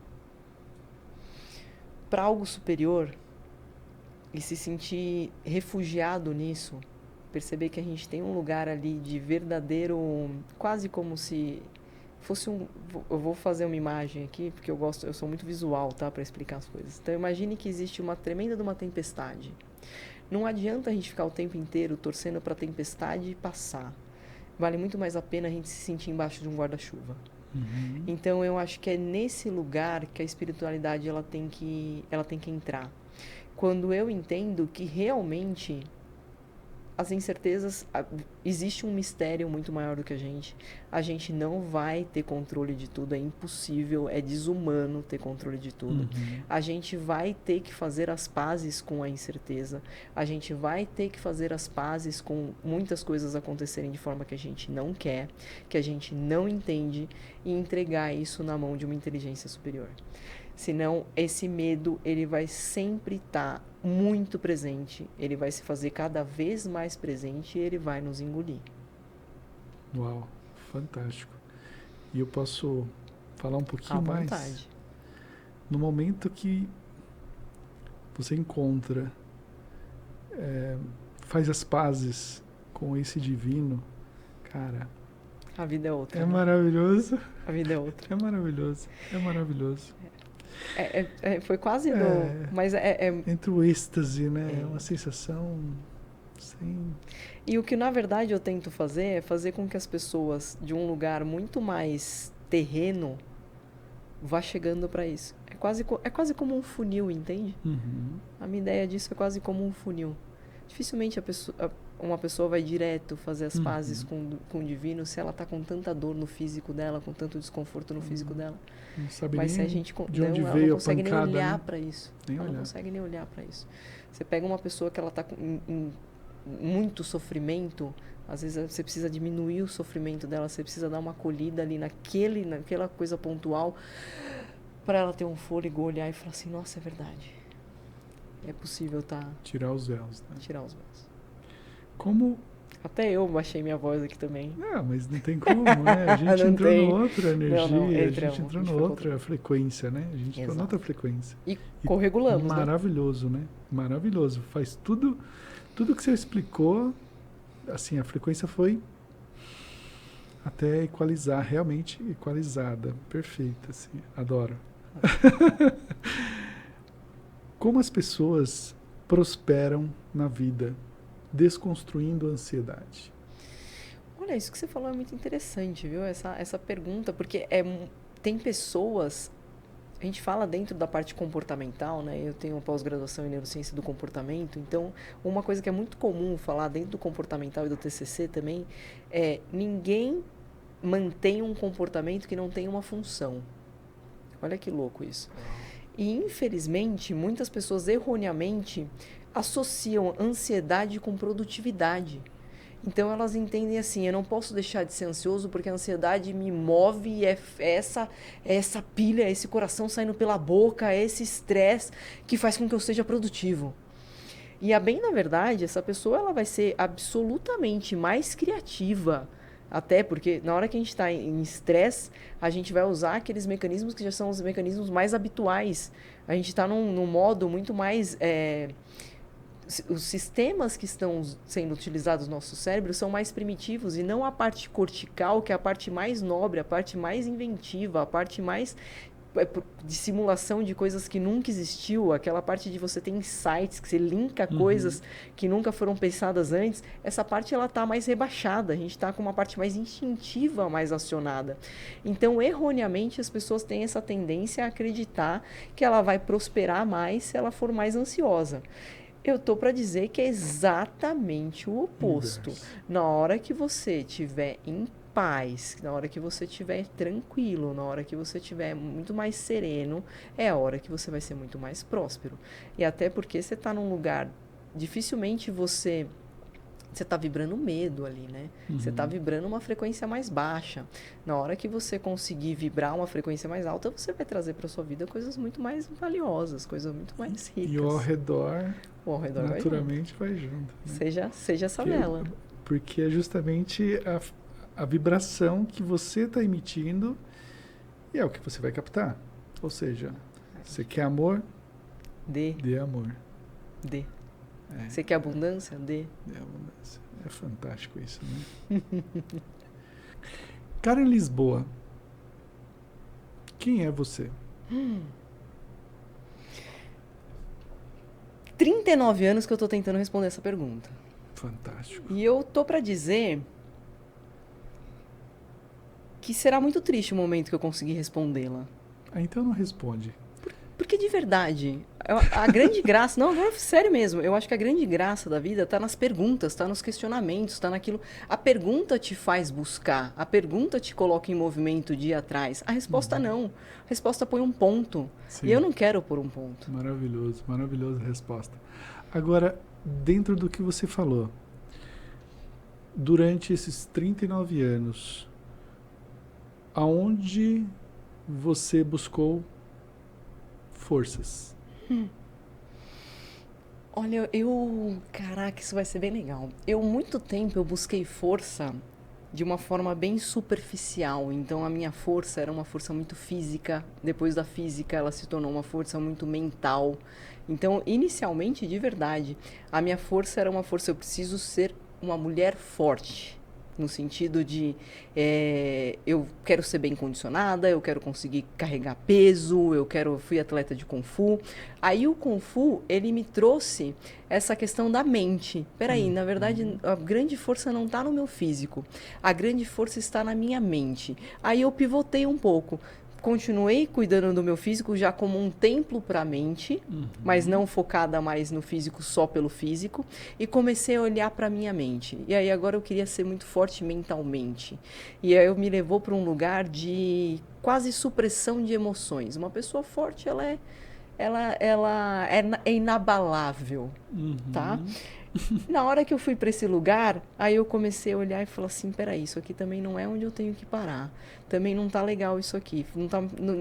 para algo superior e se sentir refugiado nisso, perceber que a gente tem um lugar ali de verdadeiro, quase como se fosse eu vou fazer uma imagem aqui, porque eu sou muito visual, tá, para explicar as coisas. Então imagine que existe uma tremenda de uma tempestade. Não adianta a gente ficar o tempo inteiro torcendo para a tempestade passar. Vale muito mais a pena a gente se sentir embaixo de um guarda-chuva. Então eu acho que é nesse lugar que a espiritualidade ela tem que entrar. Quando eu entendo que realmente as incertezas, existe um mistério muito maior do que a gente não vai ter controle de tudo, é impossível, é desumano ter controle de tudo. A gente vai ter que fazer as pazes com a incerteza, a gente vai ter que fazer as pazes com muitas coisas acontecerem de forma que a gente não quer, que a gente não entende, e entregar isso na mão de uma inteligência superior. Senão, esse medo, ele vai sempre estar muito presente, ele vai se fazer cada vez mais presente e ele vai nos engolir. Uau, fantástico. E eu posso falar um pouquinho mais? À vontade. No momento que você encontra, faz as pazes com esse divino, cara... A vida é outra. É maravilhoso. A vida é outra. É maravilhoso. É maravilhoso. Foi quase mas entre o êxtase, né? É uma sensação sem... E o que na verdade eu tento fazer é fazer com que as pessoas de um lugar muito mais terreno vá chegando para isso. É quase como um funil, entende? A minha ideia disso é quase como um funil. Dificilmente uma pessoa vai direto fazer as pazes com o divino se ela está com tanta dor no físico dela, com tanto desconforto no físico dela. Não sabe mas nem se a gente de onde ela veio não consegue a pancada, nem olhar né? para isso. Não consegue nem olhar para isso. Você pega uma pessoa que ela está em muito sofrimento, às vezes você precisa diminuir o sofrimento dela, você precisa dar uma acolhida ali naquela coisa pontual para ela ter um fôlego, olhar e falar assim, nossa, é verdade. É possível tirar os véus, né? Como Até eu baixei minha voz aqui também. Não, mas não tem como, né? A gente entrou em outra energia, a gente entrou em outra frequência, né? A gente entrou em outra frequência. E corregulamos, maravilhoso, né? Maravilhoso. Faz tudo que você explicou, assim, a frequência foi até equalizar, realmente equalizada, perfeita, assim, adoro. Como as pessoas prosperam na vida, desconstruindo a ansiedade? Olha, isso que você falou é muito interessante, viu? Essa pergunta, porque tem pessoas... A gente fala dentro da parte comportamental, né? Eu tenho pós-graduação em neurociência do comportamento, então uma coisa que é muito comum falar dentro do comportamental e do TCC também é ninguém mantém um comportamento que não tem uma função. Olha que louco isso. E, infelizmente, muitas pessoas erroneamente associam ansiedade com produtividade. Então, elas entendem assim, eu não posso deixar de ser ansioso porque a ansiedade me move e é essa pilha, é esse coração saindo pela boca, é esse estresse que faz com que eu seja produtivo. E, bem na verdade, essa pessoa ela vai ser absolutamente mais criativa, até porque na hora que a gente está em estresse, a gente vai usar aqueles mecanismos que já são os mecanismos mais habituais. A gente está num modo muito mais... os sistemas que estão sendo utilizados no nosso cérebro são mais primitivos e não a parte cortical, que é a parte mais nobre, a parte mais inventiva, a parte mais de simulação de coisas que nunca existiu, aquela parte de você ter insights, que você linka coisas que nunca foram pensadas antes. Essa parte ela está mais rebaixada, a gente está com uma parte mais instintiva mais acionada. Então, erroneamente, as pessoas têm essa tendência a acreditar que ela vai prosperar mais se ela for mais ansiosa. Eu estou para dizer que é exatamente o oposto. Na hora que você estiver em paz, na hora que você estiver tranquilo, na hora que você estiver muito mais sereno, é a hora que você vai ser muito mais próspero. E até porque você está num lugar, dificilmente você está vibrando medo ali, né? Você está vibrando uma frequência mais baixa. Na hora que você conseguir vibrar uma frequência mais alta, você vai trazer para sua vida coisas muito mais valiosas, coisas muito mais ricas. E ao redor naturalmente vai junto. Né? Seja essa vela. Porque é justamente a vibração que você está emitindo e é o que você vai captar. Ou seja, você quer amor? Dê amor. Dê. Você quer abundância? Dê abundância. É fantástico isso, né? Karen Lisboa, quem é você? 39 anos que eu estou tentando responder essa pergunta. Fantástico. E eu tô para dizer que será muito triste o momento que eu conseguir respondê-la. Então não responde. Porque de verdade, a grande graça... Não, agora sério mesmo. Eu acho que a grande graça da vida está nas perguntas, está nos questionamentos, está naquilo... A pergunta te faz buscar. A pergunta te coloca em movimento de ir atrás. A resposta não. A resposta põe um ponto. Sim. E eu não quero pôr um ponto. Maravilhoso. Maravilhosa resposta. Agora, dentro do que você falou, durante esses 39 anos, aonde você buscou forças? Olha, caraca, isso vai ser bem legal. Muito tempo eu busquei força de uma forma bem superficial. Então, a minha força era uma força muito física. Depois da física, ela se tornou uma força muito mental. Então, inicialmente, de verdade, a minha força era uma força... Eu preciso ser uma mulher forte. No sentido de, eu quero ser bem condicionada, eu quero conseguir carregar peso, fui atleta de Kung Fu. Aí o Kung Fu, ele me trouxe essa questão da mente. Peraí, na verdade, a grande força não está no meu físico, a grande força está na minha mente. Aí eu pivotei um pouco. Continuei cuidando do meu físico já como um templo para a mente, mas não focada mais no físico só pelo físico, e comecei a olhar para a minha mente. E aí agora eu queria ser muito forte mentalmente. E aí me levou para um lugar de quase supressão de emoções. Uma pessoa forte, ela é inabalável, tá? Na hora que eu fui para esse lugar, aí eu comecei a olhar e falar assim, peraí, isso aqui também não é onde eu tenho que parar. Também não tá legal isso aqui.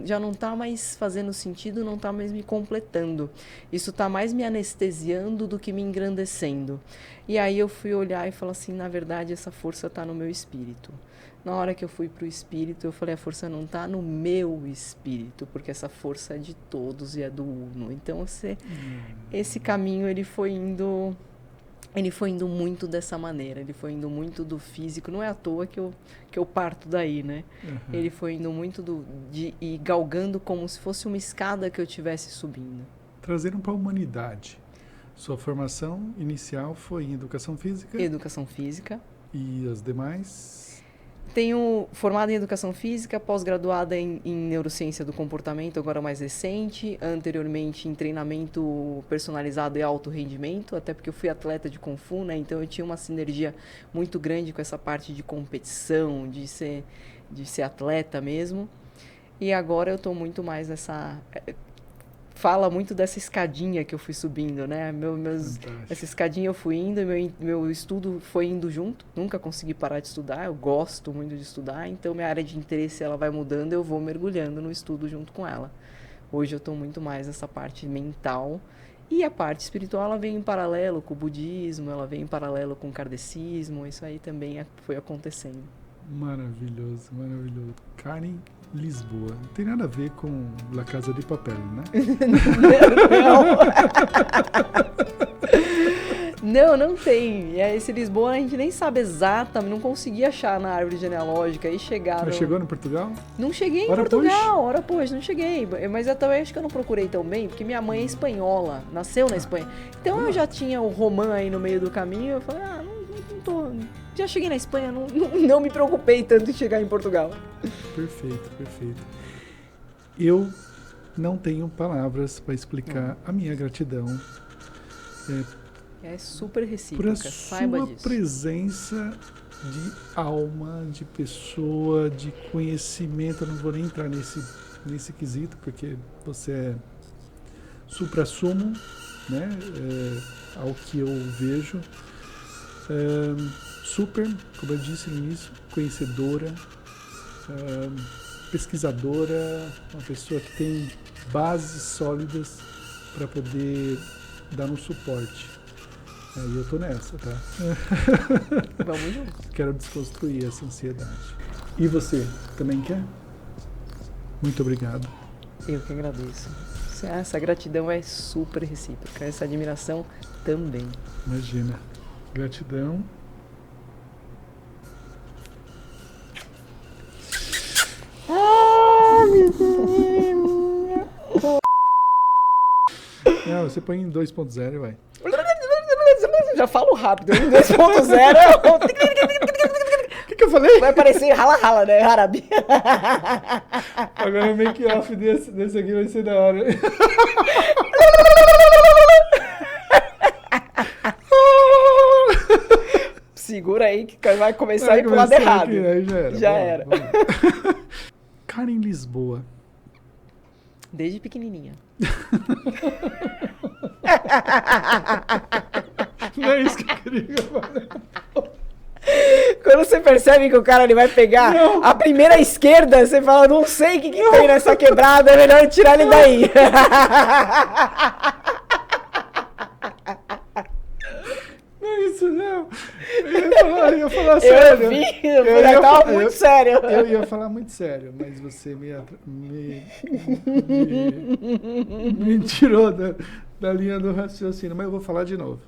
Já não tá mais fazendo sentido, não tá mais me completando. Isso tá mais me anestesiando do que me engrandecendo. E aí eu fui olhar e falar assim, na verdade, essa força tá no meu espírito. Na hora que eu fui pro espírito, eu falei, a força não tá no meu espírito, porque essa força é de todos e é do uno. Então, esse caminho, ele foi indo muito dessa maneira, ele foi indo muito do físico, não é à toa que eu parto daí, né? Uhum. Ele foi indo muito de ir galgando como se fosse uma escada que eu estivesse subindo. Trazendo para a humanidade. Sua formação inicial foi em educação física? Educação física. E as demais? Tenho formada em Educação Física, pós-graduada em Neurociência do Comportamento, agora mais recente, anteriormente em treinamento personalizado e alto rendimento, até porque eu fui atleta de Kung Fu, né? Então eu tinha uma sinergia muito grande com essa parte de competição, de ser atleta mesmo. E agora eu estou muito mais nessa... Fala muito dessa escadinha que eu fui subindo, né? Essa escadinha eu fui indo, meu estudo foi indo junto. Nunca consegui parar de estudar, eu gosto muito de estudar. Então, minha área de interesse ela vai mudando, eu vou mergulhando no estudo junto com ela. Hoje eu estou muito mais nessa parte mental. E a parte espiritual, ela vem em paralelo com o budismo, ela vem em paralelo com o kardecismo. Isso aí também foi acontecendo. Maravilhoso, maravilhoso. Karen Lisboa. Não tem nada a ver com La Casa de Papel, né? Não tem. Esse Lisboa a gente nem sabe exatamente, não consegui achar na árvore genealógica e chegar. Mas chegou no Portugal? Não cheguei em Portugal, ora pois, não cheguei. Mas eu também acho que eu não procurei tão bem, porque minha mãe é espanhola, nasceu na Espanha. Então eu já tinha o romã aí no meio do caminho, eu falei, não tô... Já cheguei na Espanha, não me preocupei tanto em chegar em Portugal. Perfeito, perfeito. Eu não tenho palavras para explicar a minha gratidão. É super recíproca, saiba disso. Por sua presença de alma, de pessoa, de conhecimento. Eu não vou nem entrar nesse quesito, porque você é supra-sumo, né? Ao que eu vejo. Super, como eu disse no início, conhecedora, pesquisadora, uma pessoa que tem bases sólidas para poder dar um suporte. Aí eu tô nessa, tá? Vamos junto. Quero desconstruir essa ansiedade. E você, também quer? Muito obrigado. Eu que agradeço. Essa gratidão é super recíproca, essa admiração também. Imagina. Gratidão. Não, você põe em 2.0 e vai. Já falo rápido, em 2.0. O que eu falei? Vai parecer rala-rala, né? Árabe. Agora o make-off desse aqui vai ser da hora. Segura aí que vai começar a ir pro lado errado. Aqui, aí já era. Karen Lisboa. Desde pequenininha. Não é isso que eu queria falar. Quando você percebe que o cara ele vai pegar a primeira esquerda, você fala, não sei o que tem nessa quebrada, é melhor tirar ele daí. Não é isso, não. Eu ia falar sério. Eu tava muito sério. Eu ia falar muito sério, mas você me tirou da linha do raciocínio. Mas eu vou falar de novo.